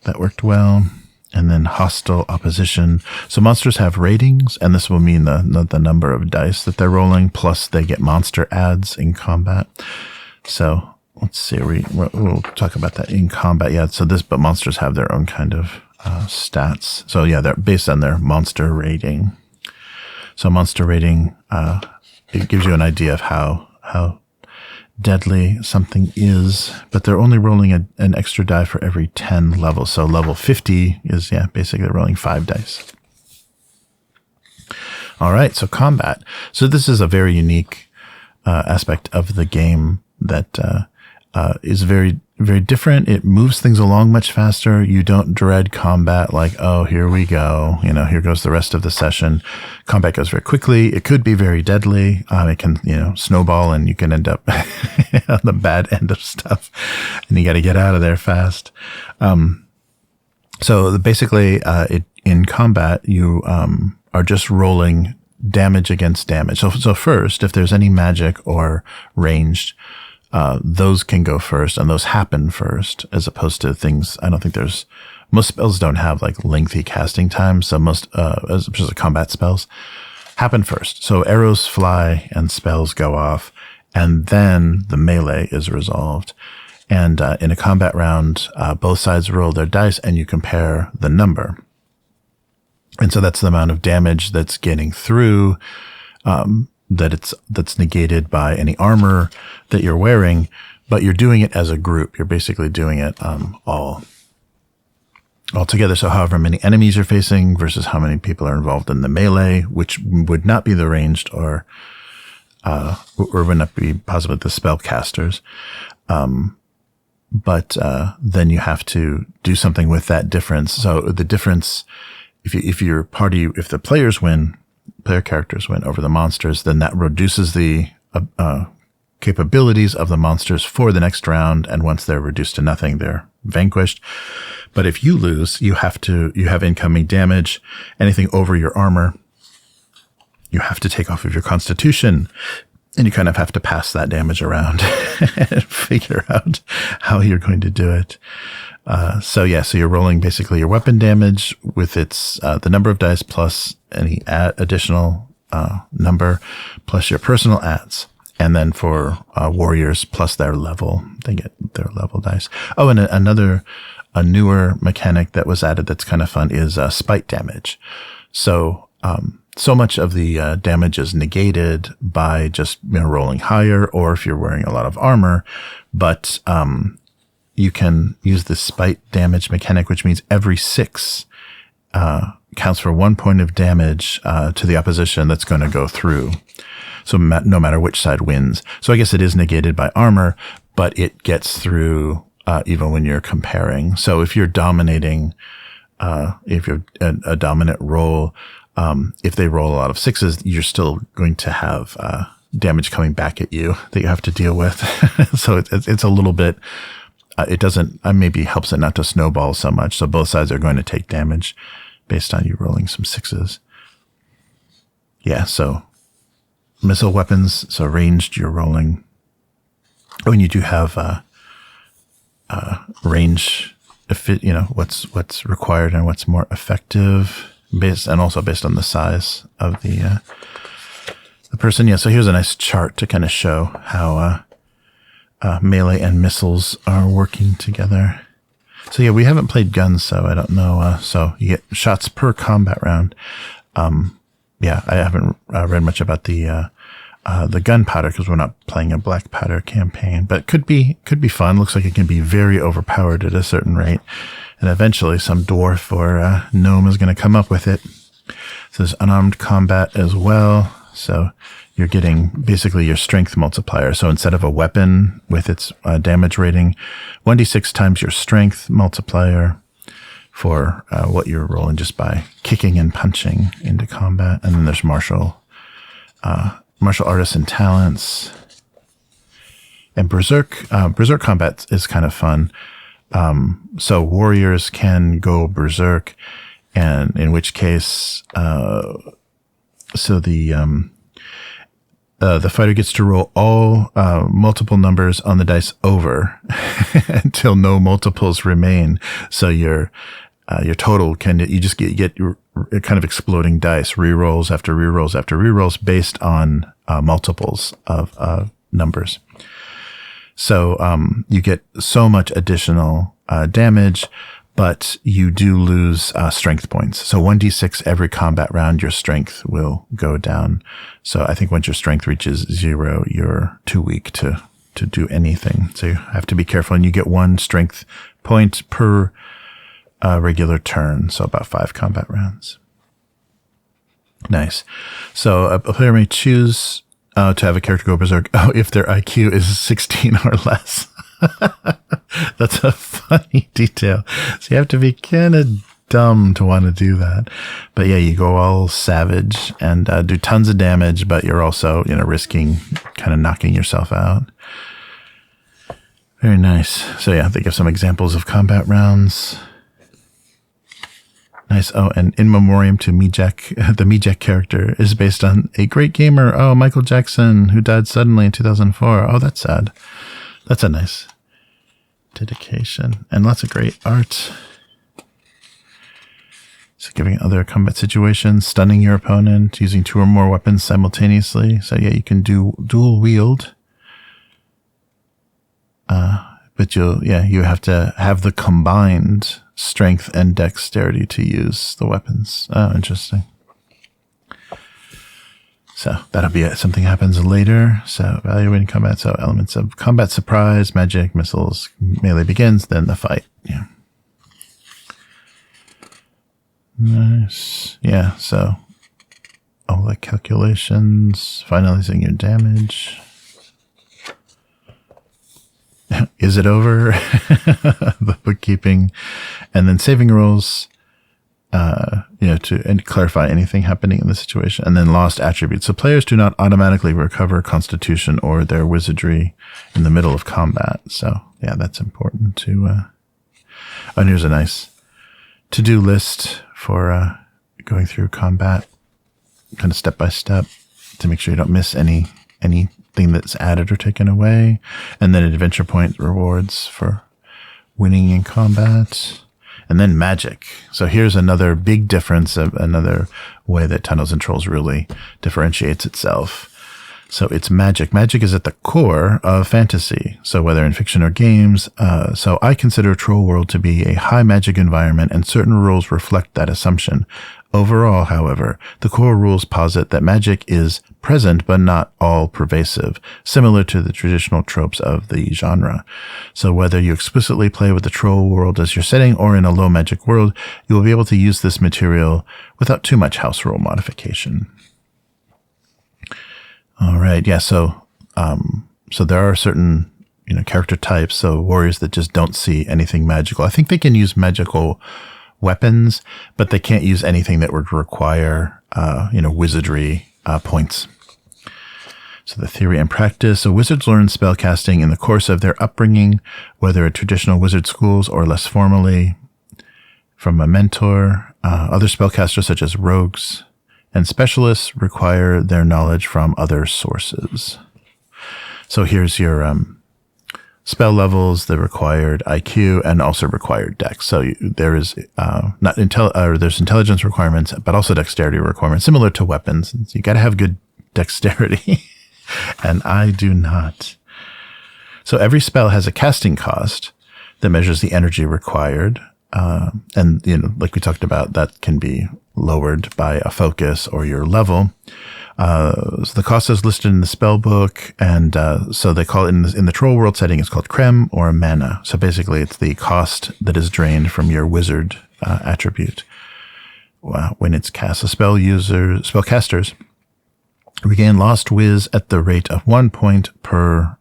That worked well. And then hostile opposition. So monsters have ratings, and this will mean the number of dice that they're rolling, plus they get monster adds in combat. So let's see, we'll talk about that in combat. Yeah, so but monsters have their own kind of stats. So yeah, they're based on their monster rating. So monster rating, it gives you an idea of how deadly something is, but they're only rolling an extra die for every 10 levels. So level 50 is, basically rolling 5 dice. All right, so combat. So this is a very unique aspect of the game that is very, very different. It moves things along much faster. You don't dread combat like, oh, here we go. Here goes the rest of the session. Combat goes very quickly. It could be very deadly. It can, snowball, and you can end up on the bad end of stuff, and you got to get out of there fast. So basically, in combat, you are just rolling damage against damage. So first, if there's any magic or ranged, those can go first, and those happen first, as opposed to things. I don't think most spells don't have like lengthy casting time. So most, especially combat spells, happen first. So arrows fly and spells go off, and then the melee is resolved. And in a combat round, both sides roll their dice and you compare the number. And so that's the amount of damage that's getting through, that's negated by any armor that you're wearing, but you're doing it as a group. You're basically doing it all together. So however many enemies you're facing versus how many people are involved in the melee, which would not be the ranged or would not be possibly the spellcasters. But then you have to do something with that difference. So the difference, if the player characters win over the monsters, then that reduces the capabilities of the monsters for the next round. And once they're reduced to nothing, they're vanquished. But if you lose, you have incoming damage, anything over your armor. You have to take off of your constitution, and you kind of have to pass that damage around and figure out how you're going to do it. So you're rolling basically your weapon damage with its the number of dice plus any additional number plus your personal adds. And then for warriors plus their level, they get their level dice. Oh, and a newer mechanic that was added that's kind of fun is spite damage. So much of the damage is negated by just rolling higher, or if you're wearing a lot of armor. But you can use the spite damage mechanic, which means every 6 counts for 1 point of damage to the opposition that's going to go through. So no matter which side wins. So I guess it is negated by armor, but it gets through even when you're comparing. So if you're dominating, if you're a dominant role, if they roll a lot of 6s, you're still going to have damage coming back at you that you have to deal with. So it's a little bit, it doesn't, maybe helps it not to snowball so much. So both sides are going to take damage based on you rolling some 6s. Yeah, so missile weapons, so ranged, you're rolling. Oh, and you do have range, what's required and what's more effective, and also based on the size of the person. Yeah, so here's a nice chart to kind of show how melee and missiles are working together. So yeah, we haven't played guns, so I don't know. So you get shots per combat round. Yeah, I haven't read much about the gunpowder because we're not playing a black powder campaign, but could be fun. Looks like it can be very overpowered at a certain rate, and eventually some dwarf or gnome is going to come up with it. So there's unarmed combat as well. So you're getting basically your strength multiplier. So instead of a weapon with its damage rating, 1d6 times your strength multiplier for what you're rolling just by kicking and punching into combat. And then there's martial artists and talents. And berserk combat is kind of fun. So warriors can go berserk, and in which case, the fighter gets to roll all multiple numbers on the dice over until no multiples remain. So your total you just get kind of exploding dice, rerolls after rerolls after rerolls based on multiples of numbers. So you get so much additional damage, but you do lose strength points. So 1d6 every combat round, your strength will go down. So I think once your strength reaches 0, you're too weak to do anything. So you have to be careful, and you get 1 strength point per regular turn. So about 5 combat rounds. Nice. So a player may choose to have a character go berserk if their IQ is 16 or less. That's a funny detail. So you have to be kind of dumb to want to do that. But yeah, you go all savage and do tons of damage, but you're also, risking kind of knocking yourself out. Very nice. So yeah, they give some examples of combat rounds. Nice. Oh, and in memoriam to Mijek, the Mijek character is based on a great gamer. Oh, Michael Jackson, who died suddenly in 2004. Oh, that's sad. That's a nice dedication. And lots of great art. So giving other combat situations, stunning your opponent, using 2 or more weapons simultaneously. So yeah, you can do dual wield. But you have to have the combined strength and dexterity to use the weapons. Oh, interesting. So that'll be it. Something happens later. So evaluating combat. So elements of combat: surprise, magic, missiles, melee begins, then the fight. Yeah. Nice. Yeah. So all the calculations, finalizing your damage. Is it over? The bookkeeping, and then saving rolls. To clarify anything happening in the situation, and then lost attributes. So players do not automatically recover Constitution or their wizardry in the middle of combat. So yeah, that's important to. And here's a nice to-do list for going through combat, kind of step by step, to make sure you don't miss anything that's added or taken away, and then adventure point rewards for winning in combat. And then magic. So here's another big difference, another way that Tunnels and Trolls really differentiates itself. So it's magic. Magic is at the core of fantasy. So whether in fiction or games, so I consider Troll World to be a high magic environment, and certain rules reflect that assumption. Overall, however, the core rules posit that magic is present but not all pervasive, similar to the traditional tropes of the genre. So whether you explicitly play with the troll world as your setting or in a low magic world, you will be able to use this material without too much house rule modification. All right, yeah. So there are certain character types. So warriors that just don't see anything magical. I think they can use magical weapons, but they can't use anything that would require, wizardry points. So the theory and practice. So wizards learn spellcasting in the course of their upbringing, whether at traditional wizard schools or less formally from a mentor. Other spellcasters, such as rogues and specialists, require their knowledge from other sources. So here's your spell levels, the required IQ, and also required dex. So there is there's intelligence requirements, but also dexterity requirements, similar to weapons. So you got to have good dexterity, and I do not. So every spell has a casting cost that measures the energy required, and like we talked about, that can be lowered by a focus or your level. So the cost is listed in the spell book, and so they call it in the troll world setting, it's called creme or mana. So basically, it's the cost that is drained from your wizard attribute when it's cast. So spellcasters regain lost whiz at the rate of 1 point per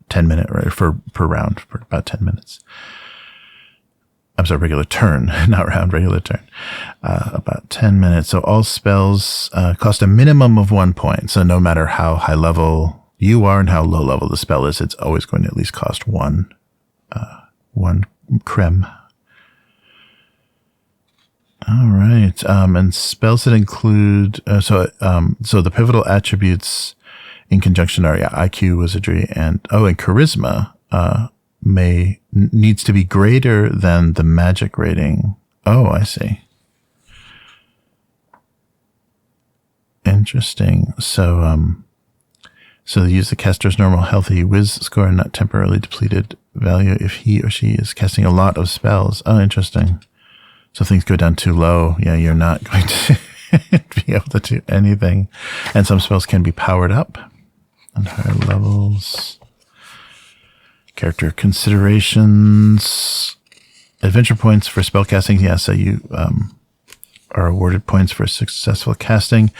10 minute, right? Per round for about 10 minutes. I'm sorry, regular turn, not round, regular turn. About 10 minutes. So all spells cost a minimum of 1 point. So no matter how high level you are and how low level the spell is, it's always going to at least cost one creme. All right. And spells that include, so the pivotal attributes in conjunction are IQ, wizardry, and charisma, needs to be greater than the magic rating. Oh, I see. Interesting. So they use the caster's normal healthy whiz score and not temporarily depleted value if he or she is casting a lot of spells. Oh, interesting. So if things go down too low, you're not going to be able to do anything. And some spells can be powered up on higher levels. Character considerations. Adventure points for spellcasting. Yeah, so you are awarded points for successful casting,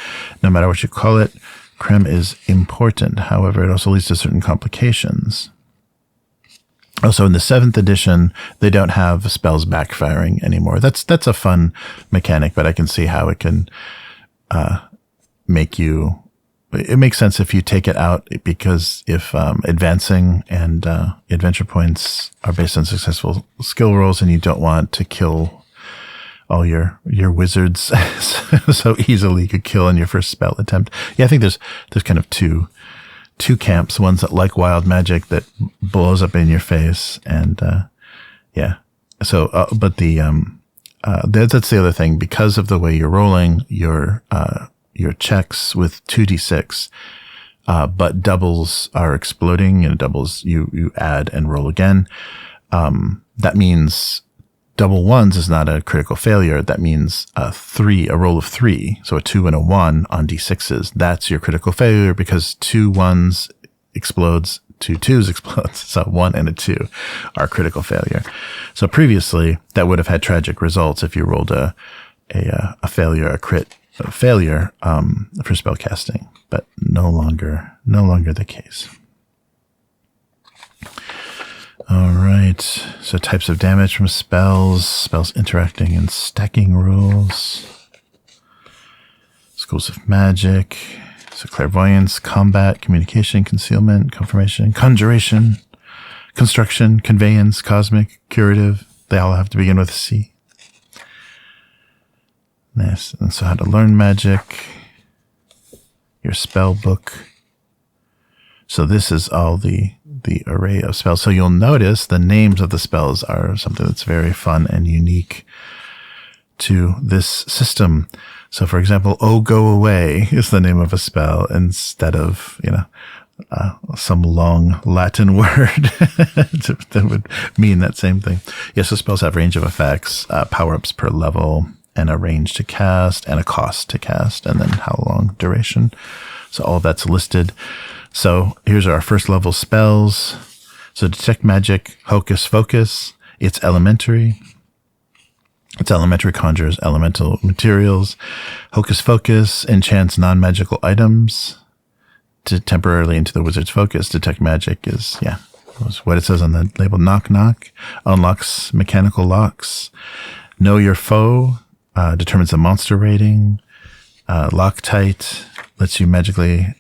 no matter what you call it. Creme is important. However, it also leads to certain complications. Also, in the 7th edition, they don't have spells backfiring anymore. That's a fun mechanic, but I can see how it can it makes sense if you take it out, because if advancing and adventure points are based on successful skill rolls, and you don't want to kill all your wizards so easily, you could kill in your first spell attempt. Yeah, I think there's kind of two camps, ones that like wild magic that blows up in your face, and so but that's the other thing. Because of the way you're rolling your checks with 2d6, but doubles are exploding. Doubles you add and roll again. That means double ones is not a critical failure. That means a roll of 3. So a 2 and a 1 on d6s. That's your critical failure because 2 1s explodes, 2 2s explodes. So 1 and a 2 are critical failure. So previously that would have had tragic results if you rolled a failure, a crit failure, for spell casting, but no longer the case. All right. So types of damage from spells interacting and stacking rules, schools of magic. So clairvoyance, combat, communication, concealment, confirmation, conjuration, construction, conveyance, cosmic, curative. They all have to begin with a C. Nice. And so how to learn magic, your spell book. So this is all the array of spells. So you'll notice the names of the spells are something that's very fun and unique to this system. So for example, "Oh, go away" is the name of a spell instead of, some long Latin word that would mean that same thing. Yes, so spells have range of effects, power-ups per level, and a range to cast, and a cost to cast, and then how long duration. So all that's listed. So here's our first level spells. So detect magic, hocus focus. It's elementary. It's elementary conjures elemental materials. Hocus focus enchants non-magical items to temporarily into the wizard's focus. Detect magic is, what it says on the label. Knock knock unlocks mechanical locks. Know your foe determines the monster rating. Loctite lets you magically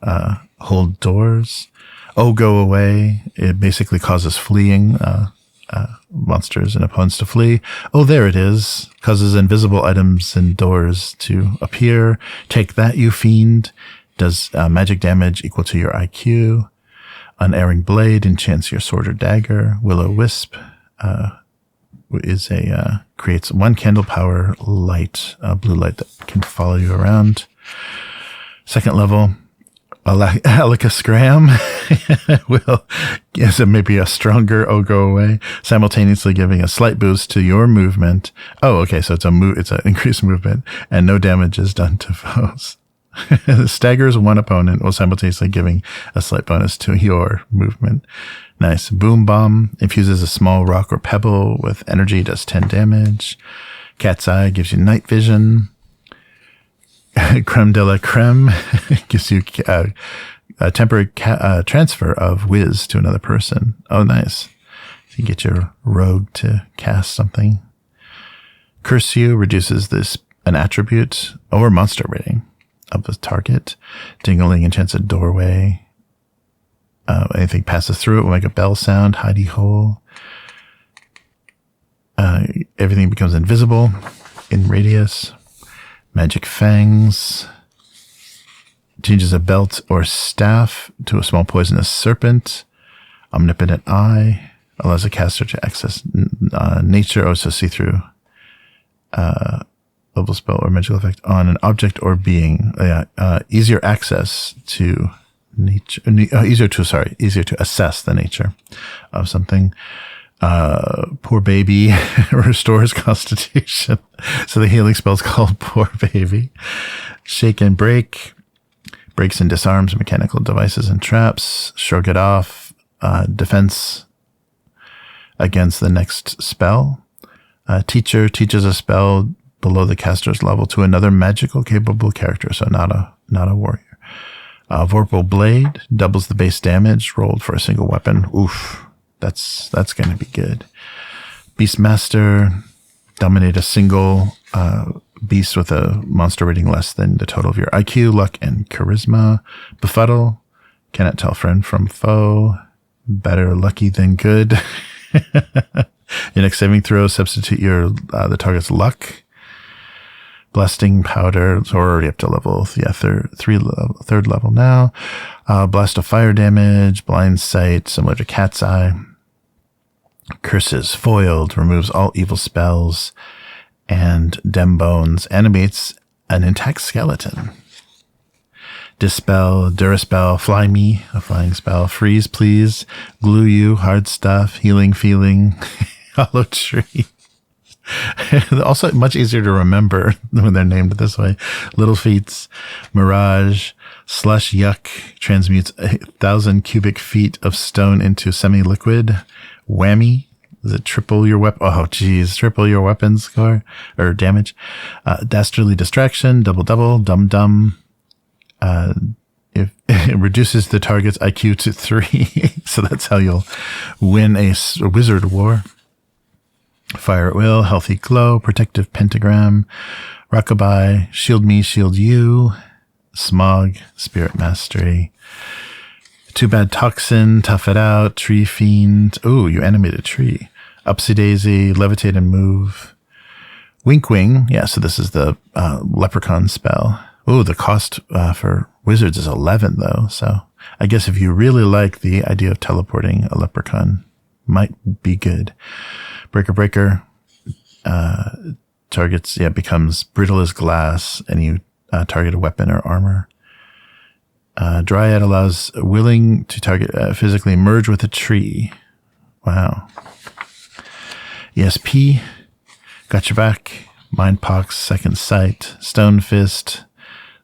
hold doors. Oh, go away. It basically causes fleeing monsters and opponents to flee. Oh, there it is. Causes invisible items and doors to appear. Take that, you fiend. Does magic damage equal to your IQ. Unerring blade enchants your sword or dagger. Will-o-wisp is creates 1 candle power light, blue light that can follow you around. Second level, Alicascram will maybe a stronger "Oh, go away," simultaneously giving a slight boost to your movement. Oh, okay, so it's an increased movement, and no damage is done to foes. Staggers 1 opponent while simultaneously giving a slight bonus to your movement. Nice. Boom Bomb infuses a small rock or pebble with energy, does 10 damage. Cat's Eye gives you night vision. Creme de la Creme gives you a temporary transfer of whiz to another person. Oh, nice. You get your rogue to cast something. Curse You reduces an attribute or monster rating of the target. Dingling enchants a doorway. Anything passes through it will make a bell sound. Hidey hole. Everything becomes invisible in radius. Magic Fangs changes a belt or staff to a small poisonous serpent. Omnipotent Eye allows a caster to access nature, also see through level spell or magical effect on an object or being. Easier access to nature. Easier to assess the nature of something. Poor Baby restores constitution. So the healing spell is called Poor Baby. Shake and Break breaks and disarms mechanical devices and traps. Shrug It Off, defense against the next spell. Teacher teaches a spell below the caster's level to another magical capable character, so not a warrior. Vorpal Blade doubles the base damage rolled for a single weapon. Oof. That's going to be good. Beastmaster, dominate a single beast with a monster rating less than the total of your IQ, luck, and charisma. Befuddle, cannot tell friend from foe. Better lucky than good. Your next saving throw, substitute the target's luck. Blasting Powder, so we're already up to level, third level now. Blast of fire damage, blind sight, similar to Cat's Eye. Curses foiled, removes all evil spells, and Dem Bones animates an intact skeleton. Dispel, Duraspell, Fly Me, a flying spell, Freeze Please, Glue You, Hard Stuff, Healing Feeling, Hollow Tree. Also much easier to remember when they're named this way. Little Feats, Mirage, Slush Yuck, transmutes 1,000 cubic feet of stone into semi-liquid. Whammy, is it triple your weapon? Oh, geez, triple your weapon score or damage. Dastardly Distraction, Double, Dum Dum. If it reduces the target's IQ to 3, so that's how you'll win a wizard war. Fire at Will, Healthy Glow, Protective Pentagram, Rockabye, Shield Me, Shield You, Smog, Spirit Mastery, Too Bad Toxin, Tough It Out, Tree Fiend. Ooh, you animate a tree. Upsy Daisy, Levitate and Move. Wink Wing. Yeah, so this is the Leprechaun spell. Ooh, the cost for wizards is 11 though. So I guess if you really like the idea of teleporting a leprechaun, might be good. Breaker. Targets, becomes brittle as glass, and you target a weapon or armor. Dryad allows willing to target physically merge with a tree. Wow. ESP, Got Your Back, Mind Pox, Second Sight, Stone Fist,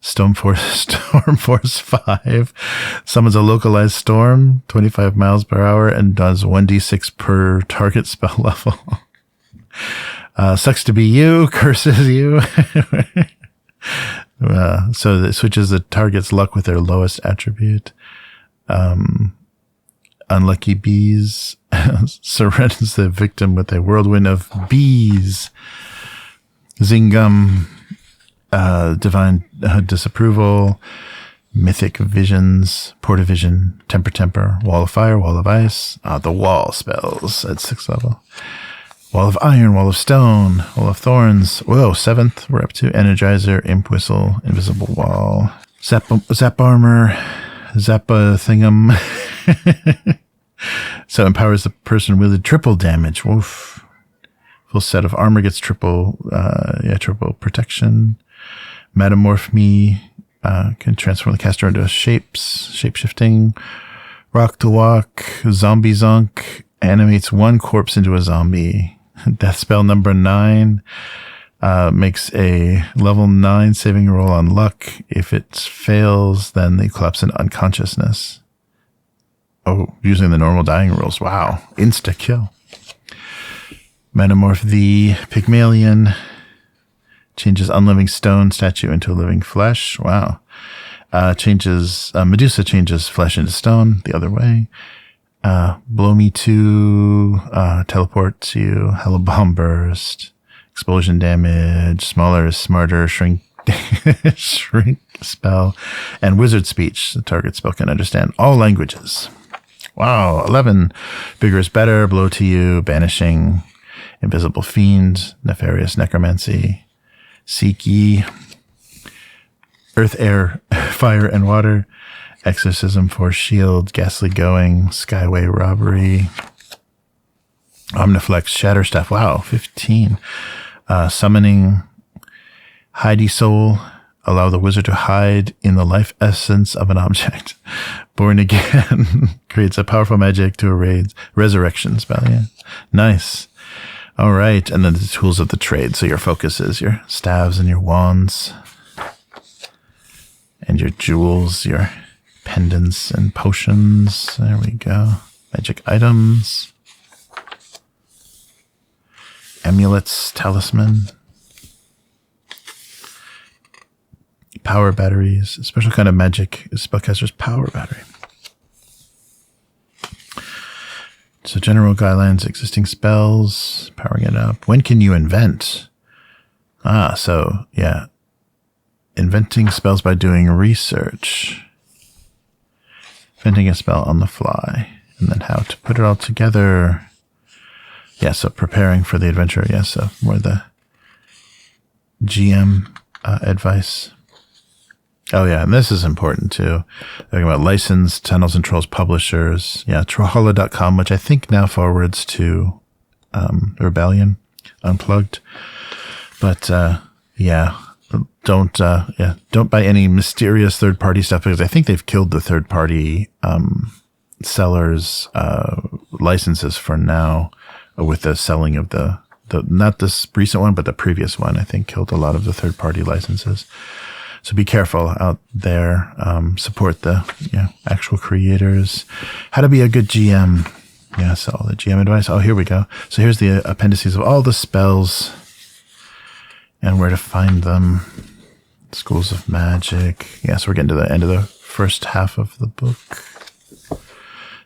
Storm Force 5, summons a localized storm, 25 miles per hour, and does 1d6 per target spell level. Sucks to Be You, curses you. So it switches the target's luck with their lowest attribute. Unlucky Bees surrenders the victim with a whirlwind of bees. Zingum, Divine Disapproval, Mythic Visions, Portavision, Temper, Wall of Fire, Wall of Ice, the Wall spells at 6th level. Wall of Iron, Wall of Stone, Wall of Thorns. Whoa, 7th, we're up to Energizer, Imp Whistle, Invisible Wall, Zap Armor, Zappa Thingum. So empowers the person with triple damage. Woof. Full set of armor gets triple protection. Metamorph Me, can transform the caster into shape-shifting. Rock to Walk, Zombie Zonk, animates one corpse into a zombie. Death spell number 9, makes a level 9 saving roll on luck. If it fails, then they collapse into unconsciousness. Oh, using the normal dying rules. Wow. Insta-kill. Metamorph the Pygmalion. Changes unliving stone statue into living flesh. Wow. Medusa changes flesh into stone the other way. Blow Me To, teleport to Hello Bomb Burst. Explosion damage. Smaller is smarter. Shrink spell. And Wizard Speech. The target spell can understand all languages. Wow. 11. Bigger is better. Blow to You. Banishing. Invisible Fiend. Nefarious Necromancy. Seek Ye. Earth, Air, Fire, and Water. Exorcism, Force Shield. Ghastly Going. Skyway Robbery. Omniflex. Shatterstaff. Wow. 15. Summoning. Heidi Soul. Allow the wizard to hide in the life essence of an object. Born Again. Creates a powerful magic to erase resurrection spell. Yeah. Nice. All right. And then the tools of the trade. So your focus is your staves and your wands. And your jewels, your pendants and potions. There we go. Magic items. Amulets, talisman. Power batteries. A special kind of magic is spellcaster's power battery. So general guidelines, existing spells, powering it up. When can you invent? So yeah. Inventing spells by doing research. Inventing a spell on the fly. And then how to put it all together. Yeah, so preparing for the adventure. Yeah, so more the GM advice. Oh yeah, and this is important too. Talking about licensed Tunnels and Trolls publishers. Yeah, Trollhalla.com, which I think now forwards to Rebellion, Unplugged. But yeah, don't buy any mysterious third-party stuff, because I think they've killed the third-party sellers' licenses for now, with the selling of the not this recent one, but the previous one, I think, killed a lot of the third-party licenses. So be careful out there. Support the actual creators. How to be a good GM. Yeah, so all the GM advice. Oh, here we go. So here's the appendices of all the spells and where to find them. Schools of Magic. Yeah, so we're getting to the end of the first half of the book.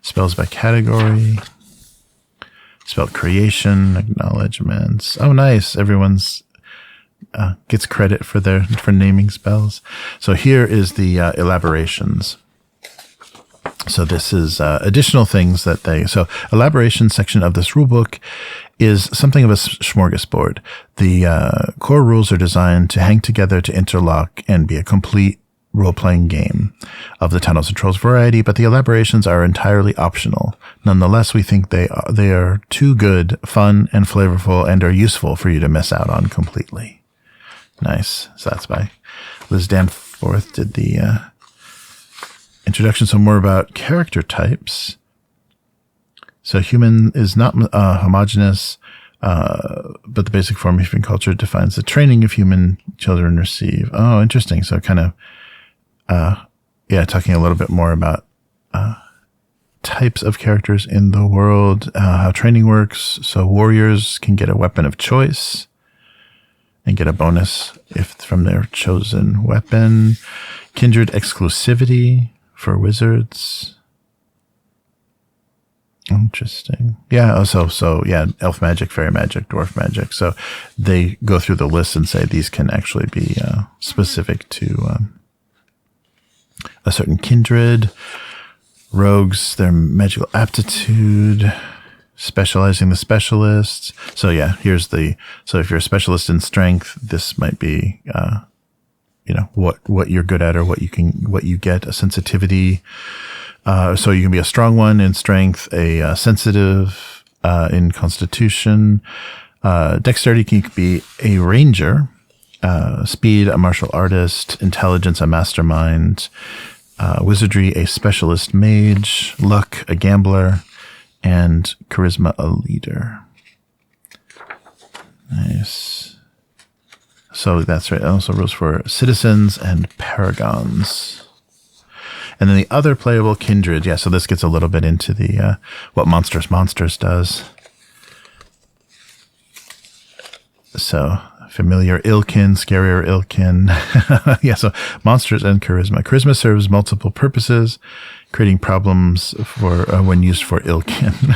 Spells by category. Spell creation, acknowledgements. Oh, nice. Everyone's gets credit for naming spells. So here is the elaborations. So this is additional things that so elaboration section of this rulebook is something of a smorgasbord. The core rules are designed to hang together, to interlock, and be a complete role-playing game of the Tunnels and Trolls variety, but the elaborations are entirely optional. Nonetheless, we think they are too good, fun, and flavorful, and are useful for you to miss out on completely. Nice. So that's by Liz Danforth did the introduction. So more about character types. So human is not homogeneous, but the basic form of human culture defines the training of human children receive. Oh, interesting. So kind of talking a little bit more about types of characters in the world, how training works. So warriors can get a weapon of choice and get a bonus if from their chosen weapon. Kindred exclusivity for wizards. Interesting. Yeah. So elf magic, fairy magic, dwarf magic. So they go through the list and say these can actually be specific to a certain kindred. Rogues, their magical aptitude, specializing the specialists. So here's so if you're a specialist in strength, this might be, what you're good at or what you get, a sensitivity. So you can be a strong one in strength, a sensitive in constitution. Dexterity can be a ranger, speed, a martial artist, intelligence, a mastermind, wizardry, a specialist mage, luck, a gambler, and charisma, a leader. Nice. So that's right. It also rules for citizens and paragons. And then the other playable kindred. Yeah, so this gets a little bit into the what Monsters does. So familiar ilkin, scarier ilkin. So monsters and charisma. Charisma serves multiple purposes, creating problems for when used for ilkin.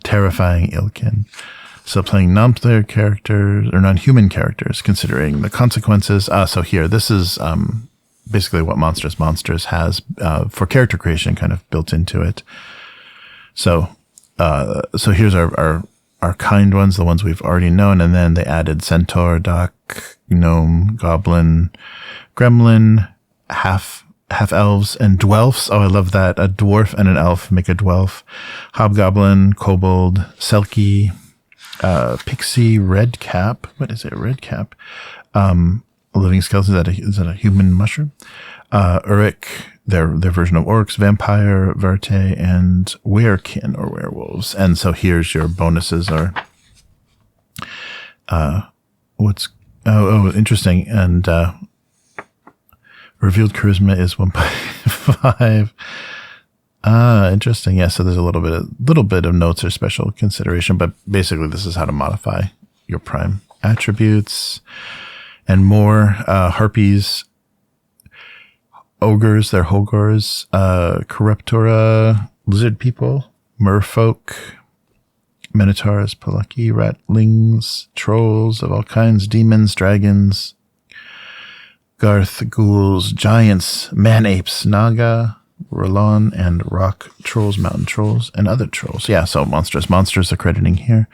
Terrifying ilkin. So playing non-player characters or non-human characters, considering the consequences. So here, this is basically what Monsters has for character creation kind of built into it. So here's our kind ones, the ones we've already known, and then they added centaur, duck, gnome, goblin, gremlin, half elves, and dwelfs. Oh, I love that. A dwarf and an elf make a dwelf. Hobgoblin, kobold, selkie, pixie, redcap. What is it? Redcap. A living skeleton. Is that a human mushroom? Uruk, their version of orcs, vampire, verte, and werekin or werewolves. And so here's your bonuses are interesting. And revealed charisma is 1/5. Interesting. Yeah, so there's a little bit of notes or special consideration, but basically this is how to modify your prime attributes and more. Harpies, ogres, they're hogors, corruptora, lizard people, merfolk, minotaurs, palaki, ratlings, trolls of all kinds, demons, dragons, garth, ghouls, giants, man-apes, naga, Rolon, and rock trolls, mountain trolls, and other trolls. Yeah, so monsters accrediting here.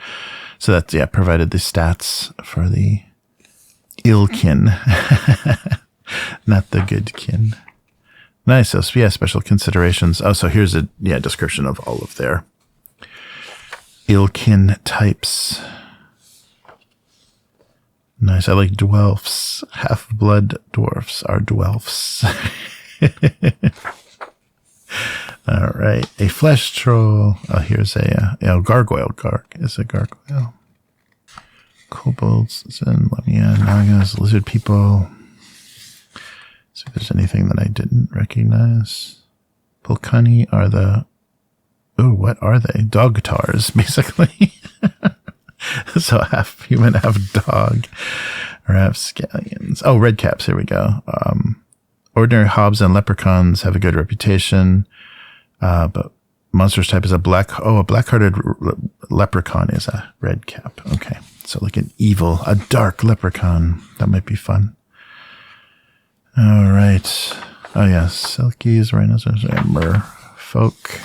So that's, provided the stats for the ill-kin, not the good kin. Nice. So, special considerations. Oh, so here's a description of all of their ill-kin types. Nice. I like dwelfs. Half-blood dwarfs are dwelfs. All right. A flesh troll. Oh, here's a gargoyle. Is a gargoyle. Kobolds. And let me in. Nagas, lizard people. See if there's anything that I didn't recognize. Pulkani are the... Oh, what are they? Dog tars, basically. So half human, half dog, or half scallions. Oh, red caps. Here we go. Ordinary hobs and leprechauns have a good reputation, but monsters type is a black-hearted leprechaun is a red cap. Okay, so like a dark leprechaun. That might be fun. All right. Oh yeah, silkies, rhinoceros, merfolk.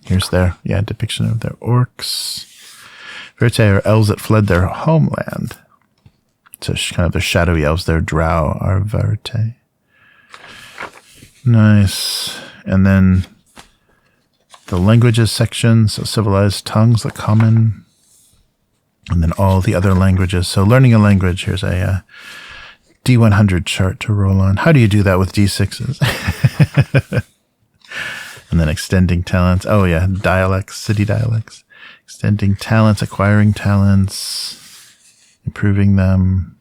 Here's their depiction of their orcs. Verte are elves that fled their homeland. So kind of the shadowy elves. Their drow are Verte. Nice. And then the languages section. So civilized tongues, the common. And then all the other languages. So learning a language. Here's a D100 chart to roll on. How do you do that with D6s? And then extending talents. Oh yeah, dialects, city dialects. Extending talents, acquiring talents, improving them.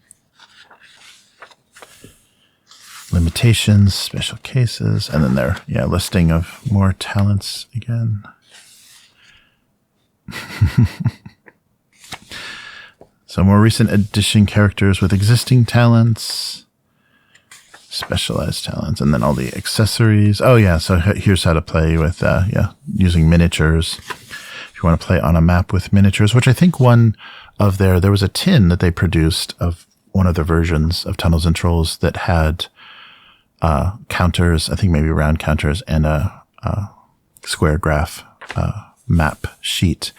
Limitations, special cases, and then their listing of more talents again. So more recent edition characters with existing talents. Specialized talents, and then all the accessories. Oh yeah, so here's how to play with using miniatures. If you want to play on a map with miniatures, which I think there was a tin that they produced of one of the versions of Tunnels and Trolls that had counters, I think maybe round counters, and a square graph map sheet.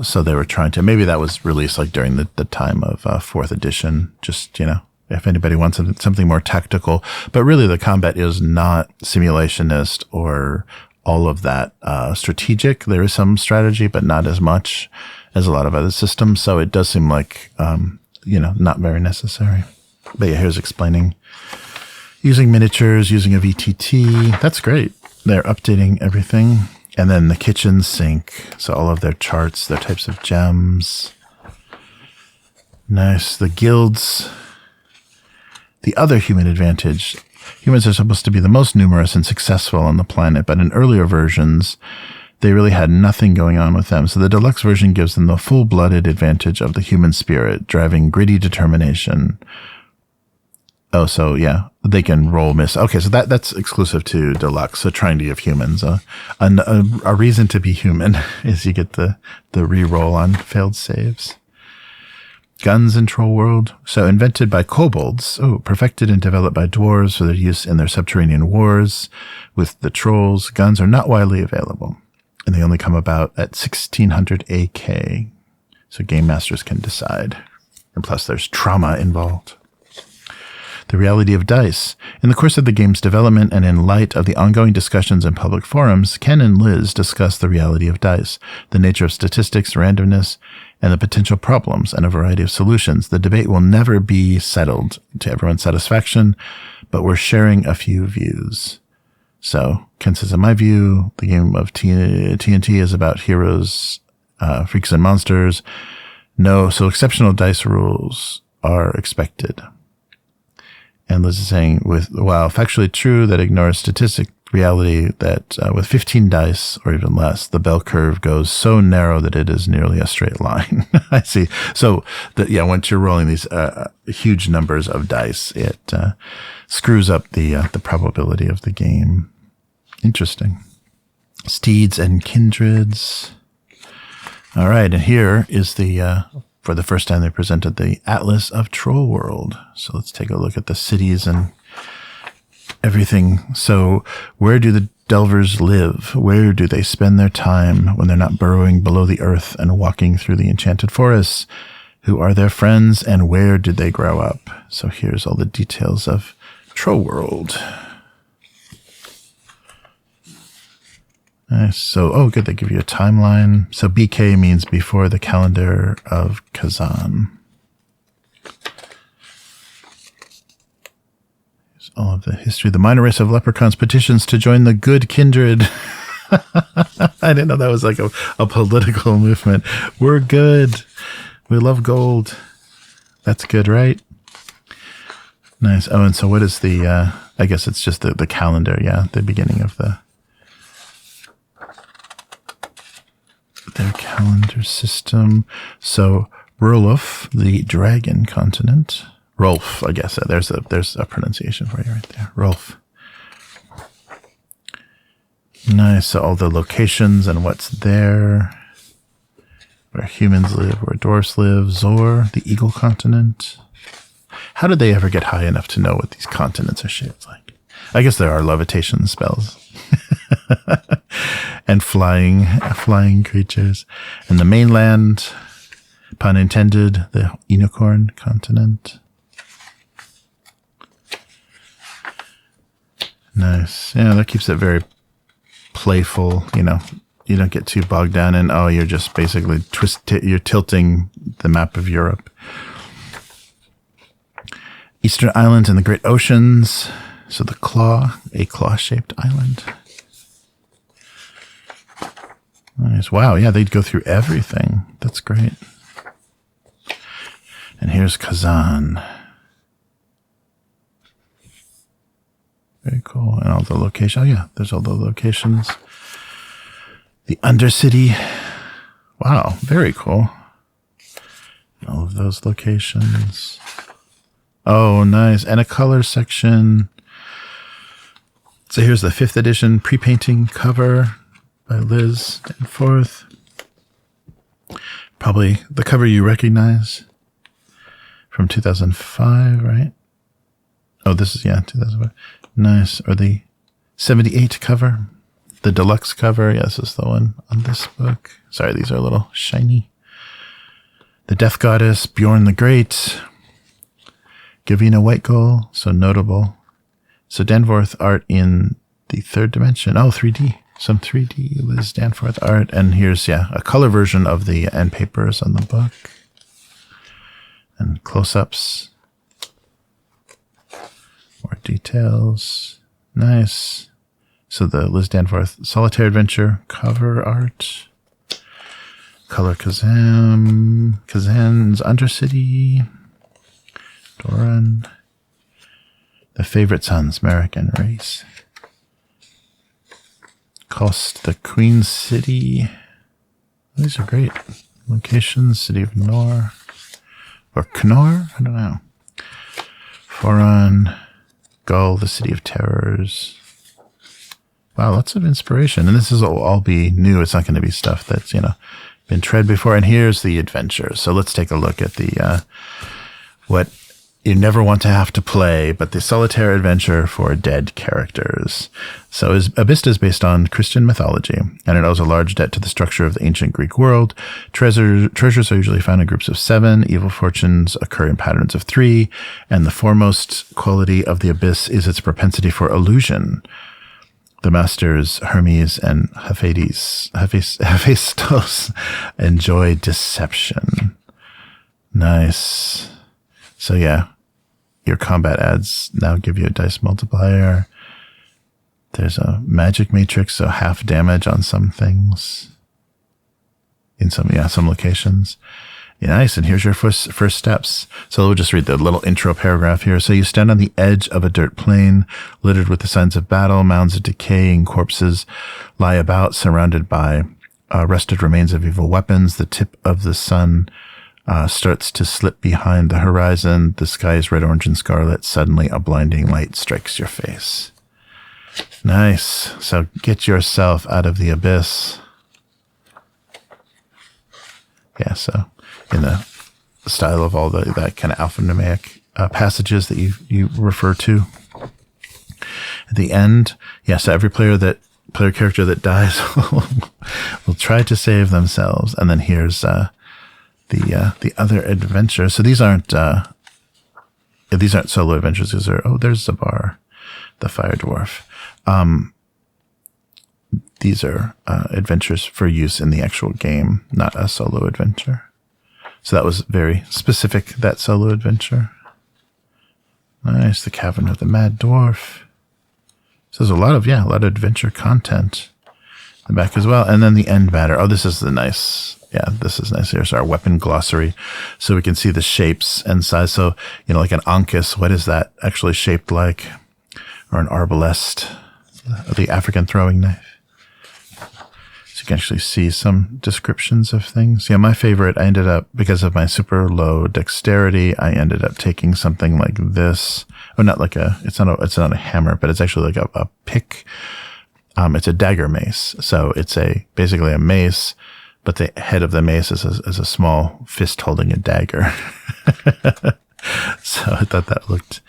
So they were trying to, maybe that was released like during the time of 4th edition, just, if anybody wants something more tactical. But really the combat is not simulationist or all of that strategic. There is some strategy, but not as much as a lot of other systems. So it does seem like, not very necessary. But yeah, here's explaining using miniatures, using a VTT. That's great. They're updating everything. And then the kitchen sink. So all of their charts, their types of gems. Nice. The guilds. The other human advantage. Humans are supposed to be the most numerous and successful on the planet, but in earlier versions, they really had nothing going on with them. So the deluxe version gives them the full-blooded advantage of the human spirit, driving gritty determination. Oh, so yeah, they can roll miss. Okay, so that's exclusive to deluxe. So trying to give humans a reason to be human is you get the re-roll on failed saves. Guns in Troll World. So invented by kobolds. Oh, perfected and developed by dwarves for their use in their subterranean wars with the trolls. Guns are not widely available, and they only come about at 1600 AK. So game masters can decide. And plus there's trauma involved. The reality of dice. In the course of the game's development and in light of the ongoing discussions in public forums, Ken and Liz discuss the reality of dice, the nature of statistics, randomness, and the potential problems and a variety of solutions. The debate will never be settled to everyone's satisfaction, but we're sharing a few views. So Ken says, in my view, the game of TNT is about heroes, freaks and monsters. No, so exceptional dice rules are expected. And Liz is saying, while factually true, that ignores statistic reality that with 15 dice or even less, the bell curve goes so narrow that it is nearly a straight line. I see. So once you're rolling these huge numbers of dice, it screws up the probability of the game. Interesting. Steeds and kindreds. All right, and here is for the first time they presented the Atlas of Troll World. So let's take a look at the cities and everything. So where do the Delvers live? Where do they spend their time when they're not burrowing below the earth and walking through the enchanted forests? Who are their friends and where did they grow up? So here's all the details of Troll World. Nice. So, good. They give you a timeline. So BK means before the calendar of Kazan. Here's all of the history. The minor race of leprechauns petitions to join the good kindred. I didn't know that was like a political movement. We're good. We love gold. That's good, right? Nice. Oh, and so what is the, I guess it's just the calendar. Yeah, the beginning of their calendar system. So Rolof, the dragon continent. Rolf, I guess. There's a pronunciation for you right there. Rolf. Nice. So all the locations and what's there. Where humans live, where dwarfs live. Zor, the eagle continent. How did they ever get high enough to know what these continents are shaped like? I guess there are levitation spells. And flying creatures. And the mainland, pun intended, the unicorn continent. Nice. Yeah, that keeps it very playful, you know. You don't get too bogged down in, oh, you're just basically you're tilting the map of Europe. Eastern Islands and the Great Oceans. So the claw, a claw-shaped island. Nice. Wow, yeah, they'd go through everything. That's great. And here's Kazan. Very cool. And all the locations. Oh, yeah, there's all the locations. The Undercity. Wow, very cool. And all of those locations. Oh, nice. And a color section. So here's the 5th edition pre-painting cover by Liz Danforth. Probably the cover you recognize from 2005, right? Oh, this is, yeah, 2005. Nice. Or the 78 cover. The deluxe cover. Yes, this is the one on this book. Sorry, these are a little shiny. The Death Goddess, Bjorn the Great. Gavina Whitegull, so notable. So Danforth art in the 3rd dimension. Oh, 3D. Some 3D Liz Danforth art. And here's, yeah, a color version of the end papers on the book. And close-ups. More details. Nice. So the Liz Danforth Solitaire Adventure cover art. Color Kazan's Undercity. Doran. The Favorite Sons, Merrick and Race. Kost, the Queen City. These are great locations. City of Nor. Or Knorr? I don't know. Foran. Gull, the City of Terrors. Wow, lots of inspiration. And this is all be new. It's not going to be stuff that's, you know, been tread before. And here's the adventure. So let's take a look at the, what you never want to have to play, but the solitaire adventure for dead characters. So Abyss is based on Christian mythology, and it owes a large debt to the structure of the ancient Greek world. Treasures are usually found in groups of 7. Evil fortunes occur in patterns of 3. And the foremost quality of the Abyss is its propensity for illusion. The masters Hermes and Hephaestus enjoy deception. Nice. So yeah, your combat adds now give you a dice multiplier. There's a magic matrix, so half damage on some things. In some locations. Yeah, nice. And here's your first steps. So we'll just read the little intro paragraph here. So you stand on the edge of a dirt plain, littered with the signs of battle. Mounds of decaying corpses lie about, surrounded by rusted remains of evil weapons. The tip of the sun starts to slip behind the horizon. The sky is red, orange, and scarlet. Suddenly, a blinding light strikes your face. Nice. So get yourself out of the abyss. Yeah, so in the style of all that kind of alphanumeric passages that you refer to. At the end, yeah, so every player character that dies will try to save themselves. And then here's the other adventure. So these aren't solo adventures. These are, there's Zabar, the fire dwarf. These are adventures for use in the actual game, not a solo adventure. So that was very specific, that solo adventure. Nice. The Cavern of the Mad Dwarf. So there's a lot of adventure content in the back as well. And then the end matter. Oh, this is the nice. Yeah, this is nice. Here's our weapon glossary. So we can see the shapes and size. So, like an ankus, what is that actually shaped like? Or an arbalest, the African throwing knife. So you can actually see some descriptions of things. Yeah, my favorite, I ended up, because of my super low dexterity, I ended up taking something like this. Oh, not like it's not a hammer, but it's actually like a pick. It's a dagger mace. So it's basically a mace, but the head of the mace is a small fist holding a dagger. So I thought that looked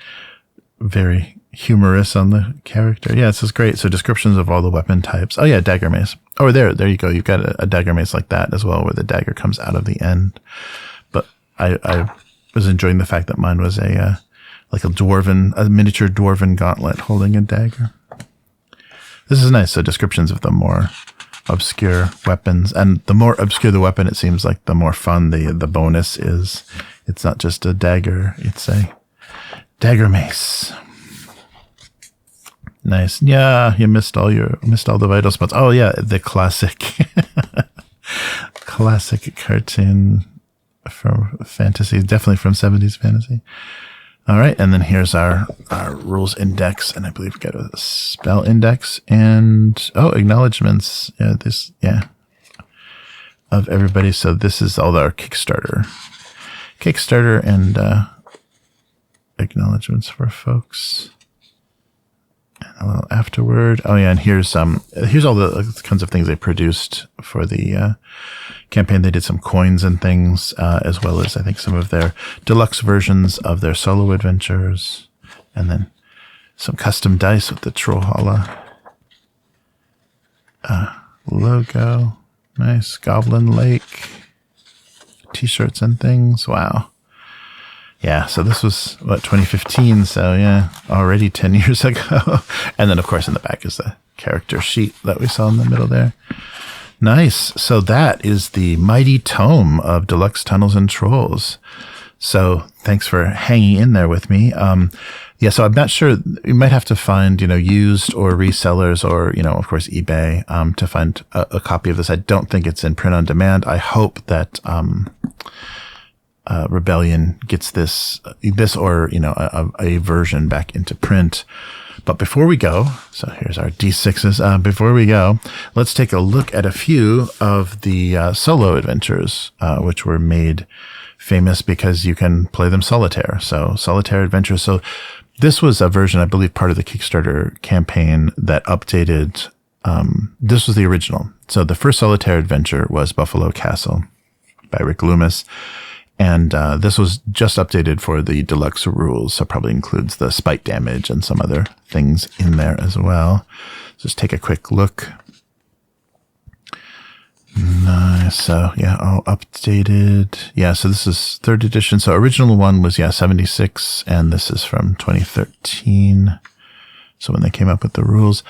very humorous on the character. Yeah, this is great. So descriptions of all the weapon types. Oh yeah, dagger mace. Oh, there you go. You've got a dagger mace like that as well, where the dagger comes out of the end. But I was enjoying the fact that mine was a miniature dwarven gauntlet holding a dagger. This is nice. So descriptions of the more obscure weapons, and the more obscure the weapon, it seems like the more fun the bonus is. It's not just a dagger; it's a dagger mace. Nice. Yeah, you missed all the vital spots. Oh yeah, the classic cartoon from fantasy, definitely from 70s fantasy. All right, and then here's our rules index, and I believe we got a spell index and acknowledgements. Of everybody. So this is all our Kickstarter and acknowledgements for folks. And a little afterward. Oh yeah, and here's all the kinds of things they produced for the campaign. They did some coins and things, as well as I think some of their deluxe versions of their solo adventures, and then some custom dice with the Trollhalla logo. Nice. Goblin Lake t-shirts and things. Wow. Yeah, so this was, 2015, so yeah, already 10 years ago. And then, of course, in the back is the character sheet that we saw in the middle there. Nice. So that is the mighty tome of Deluxe Tunnels and Trolls. So thanks for hanging in there with me. So I'm not sure. You might have to find, used or resellers or, of course, eBay to find a copy of this. I don't think it's in print on demand. I hope that Rebellion gets this or, a version back into print. But before we go, so here's our D6s. Before we go, let's take a look at a few of the solo adventures, which were made famous because you can play them solitaire. So Solitaire adventures. So this was a version, I believe, part of the Kickstarter campaign that updated. This was the original. So the first Solitaire adventure was Buffalo Castle by Rick Loomis. And this was just updated for the deluxe rules, so probably includes the spite damage and some other things in there as well. Just take a quick look. Nice. So yeah, all updated. Yeah, so this is 3rd edition. So original one was 76, and this is from 2013. So when they came up with the rules.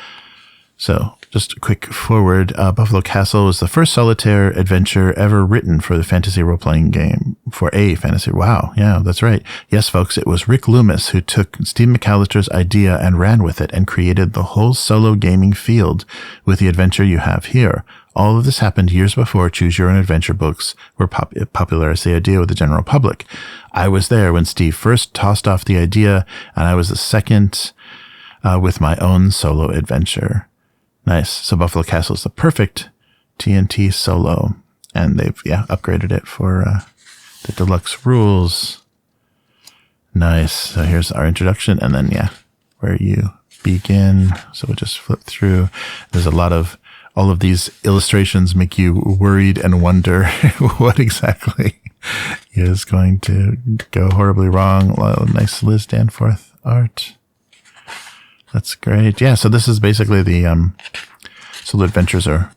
So just a quick forward. Buffalo Castle was the first solitaire adventure ever written for the fantasy role-playing game. For a fantasy. Wow. Yeah, that's right. Yes, folks, it was Rick Loomis who took Steve McAllister's idea and ran with it and created the whole solo gaming field with the adventure you have here. All of this happened years before Choose Your Own Adventure books were popularized the idea with the general public. I was there when Steve first tossed off the idea, and I was the second with my own solo adventure. Nice. So Buffalo Castle is the perfect TNT solo, and they've upgraded it for the deluxe rules. Nice. So here's our introduction, and then where you begin. So we'll just flip through. There's all of these illustrations make you worried and wonder what exactly is going to go horribly wrong. A lot of nice Liz Danforth art. That's great. Yeah, so this is basically the solo adventures are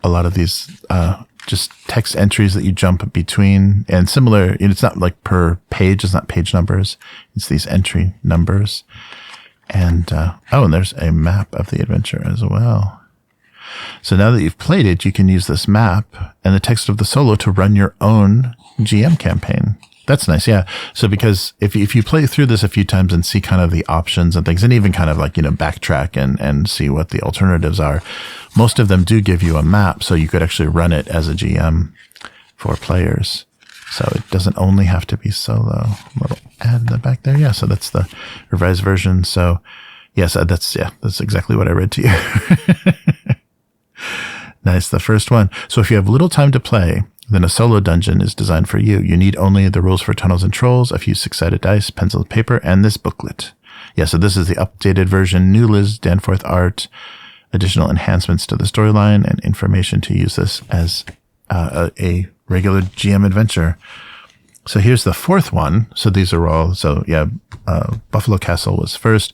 a lot of these just text entries that you jump between, and similar. It's not like per page. It's not page numbers. It's these entry numbers. And and there's a map of the adventure as well. So now that you've played it, you can use this map and the text of the solo to run your own GM campaign. That's nice. Yeah. So because if you play through this a few times and see kind of the options and things, and even kind of like, backtrack and see what the alternatives are, most of them do give you a map. So you could actually run it as a GM for players. So it doesn't only have to be solo. A little ad in the back there. Yeah. So that's the revised version. So yes, that's exactly what I read to you. Nice. The first one. So if you have little time to play, then a solo dungeon is designed for you. You need only the rules for Tunnels and Trolls, a few six-sided dice, pencil and paper, and this booklet. Yeah, so this is the updated version, new Liz Danforth art, additional enhancements to the storyline, and information to use this as a regular GM adventure. So here's the fourth one. So these are all, Buffalo Castle was first.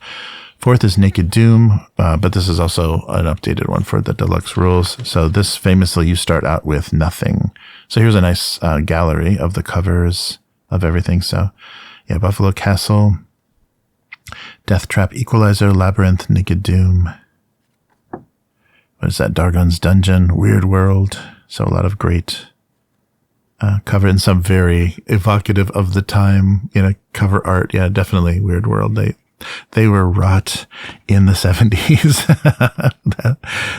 Fourth is Naked Doom, but this is also an updated one for the deluxe rules. So this famously, you start out with nothing. So here's a nice gallery of the covers of everything. So yeah, Buffalo Castle, Death Trap, Equalizer, Labyrinth, Naked Doom. What is that? Dargon's Dungeon, Weird World. So a lot of great cover and some very evocative of the time, cover art. Yeah, definitely Weird World. They were wrought in the 70s.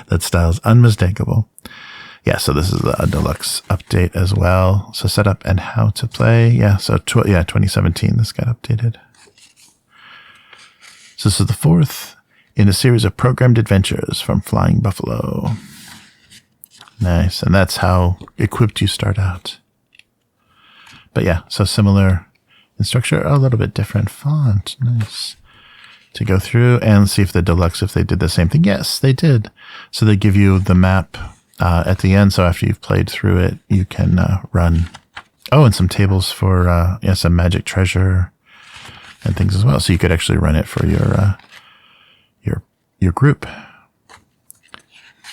that style's unmistakable. Yeah, so this is a deluxe update as well. So setup and how to play. Yeah, so 2017 this got updated. So this is the fourth in a series of programmed adventures from Flying Buffalo. Nice, and that's how equipped you start out. But yeah, so similar in structure, a little bit different font. Nice. To go through and see if the deluxe, if they did the same thing. Yes, they did. So they give you the map at the end. So after you've played through it, you can run. Oh, and some tables for some magic treasure and things as well. So you could actually run it for your group.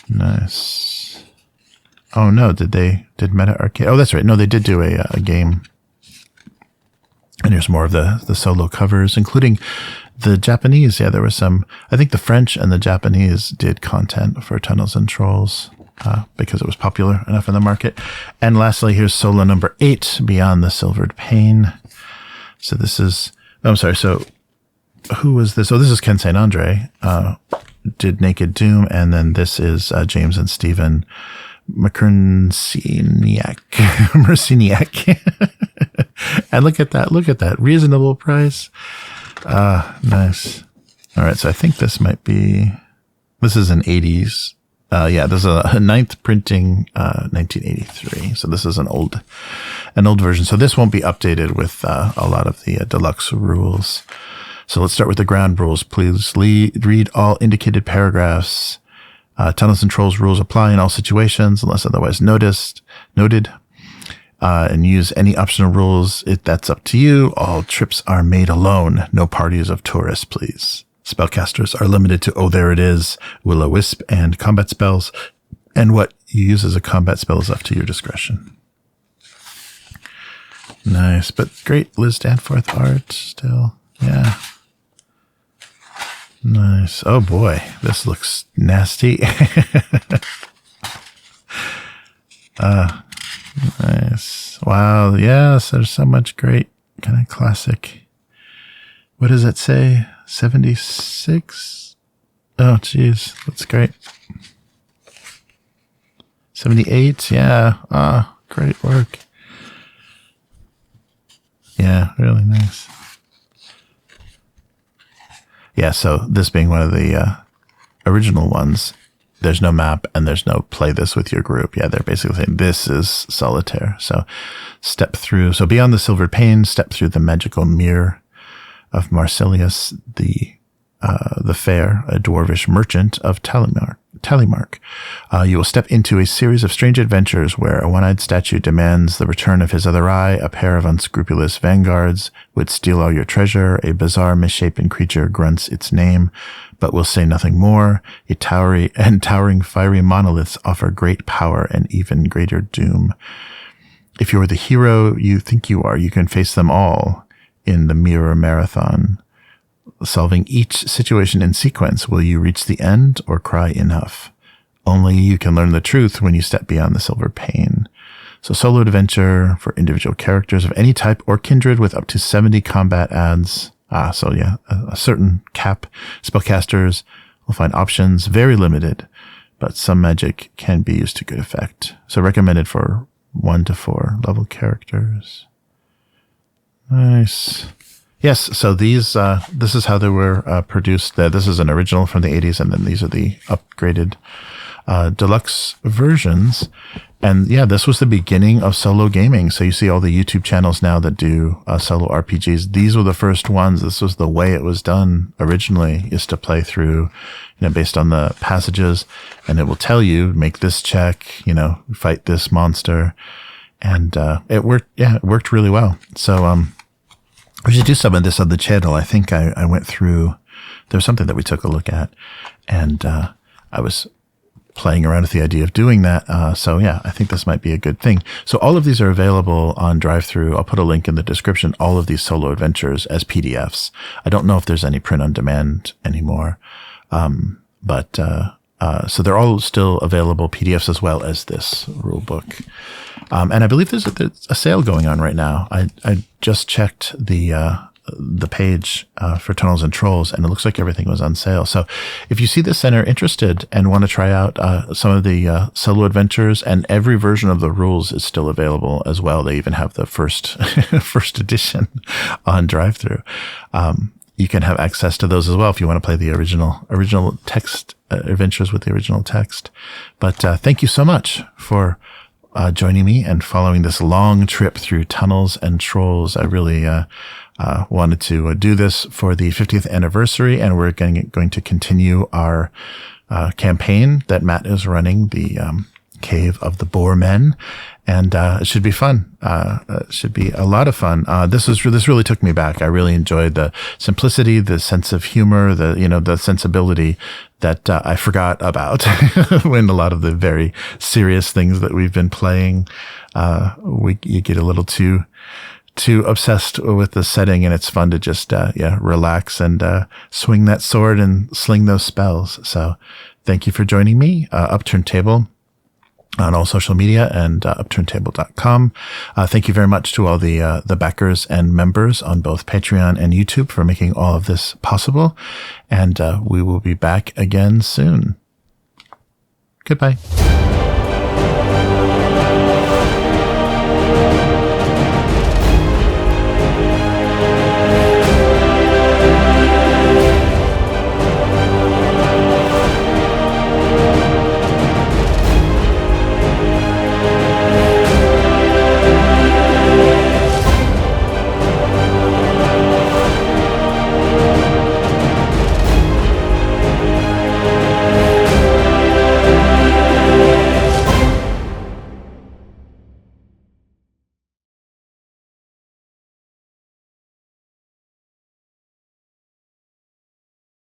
Nice. Oh no, did Meta Arcade? Oh, that's right. No, they did do a game. And here's more of the solo covers, including the Japanese. Yeah, there was some, I think the French and the Japanese did content for Tunnels and Trolls because it was popular enough in the market. And lastly, here's solo number 8, Beyond the Silvered Pane. So this is, so who was this? Oh, this is Ken St. Andre, did Naked Doom. And then this is James and Stephen Merciniak. And look at that reasonable price. Nice. All right. So I think this is an 80s. This is a 9th printing, 1983. So this is an old version. So this won't be updated with, a lot of the deluxe rules. So let's start with the ground rules. Please read all indicated paragraphs. Tunnels and Trolls rules apply in all situations unless otherwise noted. And use any optional rules. That's up to you. All trips are made alone. No parties of tourists, please. Spellcasters are limited to, there it is, Will-O-Wisp and combat spells. And what you use as a combat spell is up to your discretion. Nice, but great Liz Danforth art still. Yeah. Nice. Oh boy, this looks nasty. Nice. Wow. Yes, there's so much great kind of classic. What does it say? 76? Oh, geez. That's great. 78? Yeah. Great work. Yeah, really nice. Yeah, so this being one of the original ones, there's no map and there's no play this with your group. Yeah, they're basically saying this is Solitaire. So step through. So beyond the silvered pane, step through the magical mirror of Marsilius, the fair, a dwarvish merchant of Tallymark. You will step into a series of strange adventures where a one-eyed statue demands the return of his other eye, a pair of unscrupulous vanguards would steal all your treasure, a bizarre misshapen creature grunts its name, but will say nothing more. Towering fiery monoliths offer great power and even greater doom. If you are the hero you think you are, you can face them all in the mirror marathon. Solving each situation in sequence, will you reach the end or cry enough? Only you can learn the truth when you step beyond the silver pane. So solo adventure for individual characters of any type or kindred with up to 70 combat adds. So yeah, a certain cap. Spellcasters will find options, very limited, but some magic can be used to good effect. So recommended for 1 to 4 level characters. Nice. Yes, so these, this is how they were produced. This is an original from the 80s, and then these are the upgraded deluxe versions. And yeah, this was the beginning of solo gaming. So you see all the YouTube channels now that do solo RPGs. These were the first ones. This was the way it was done originally, is to play through, based on the passages, and it will tell you, make this check, fight this monster. And it worked. Yeah, it worked really well. So we should do some of this on the channel. I think I went through, there was something that we took a look at, and I was playing around with the idea of doing that. So yeah, I think this might be a good thing. So all of these are available on Drive-Thru. I'll put a link in the description, all of these solo adventures as PDFs. I don't know if there's any print on demand anymore. But so they're all still available PDFs as well as this rule book. And I believe there's a sale going on right now. I just checked the page for Tunnels and Trolls, and it looks like everything was on sale. So if you see this and are interested and want to try out some of the solo adventures, and every version of the rules is still available as well. They even have the first edition on Drive-Thru. You can have access to those as well if you want to play the original text adventures with the original text. But thank you so much for joining me and following this long trip through Tunnels and Trolls. I really wanted to do this for the 50th anniversary, and we're going to continue our campaign that Matt is running, the Cave of the Boar Men, and it should be fun. It should be a lot of fun. This really took me back. I really enjoyed the simplicity, the sense of humor, the sensibility that I forgot about when a lot of the very serious things that we've been playing, you get a little too obsessed with the setting, and it's fun to just relax and swing that sword and sling those spells. So thank you for joining me. Upturned Table on all social media, and upturntable.com. Thank you very much to all the backers and members on both Patreon and YouTube for making all of this possible. And we will be back again soon. Goodbye.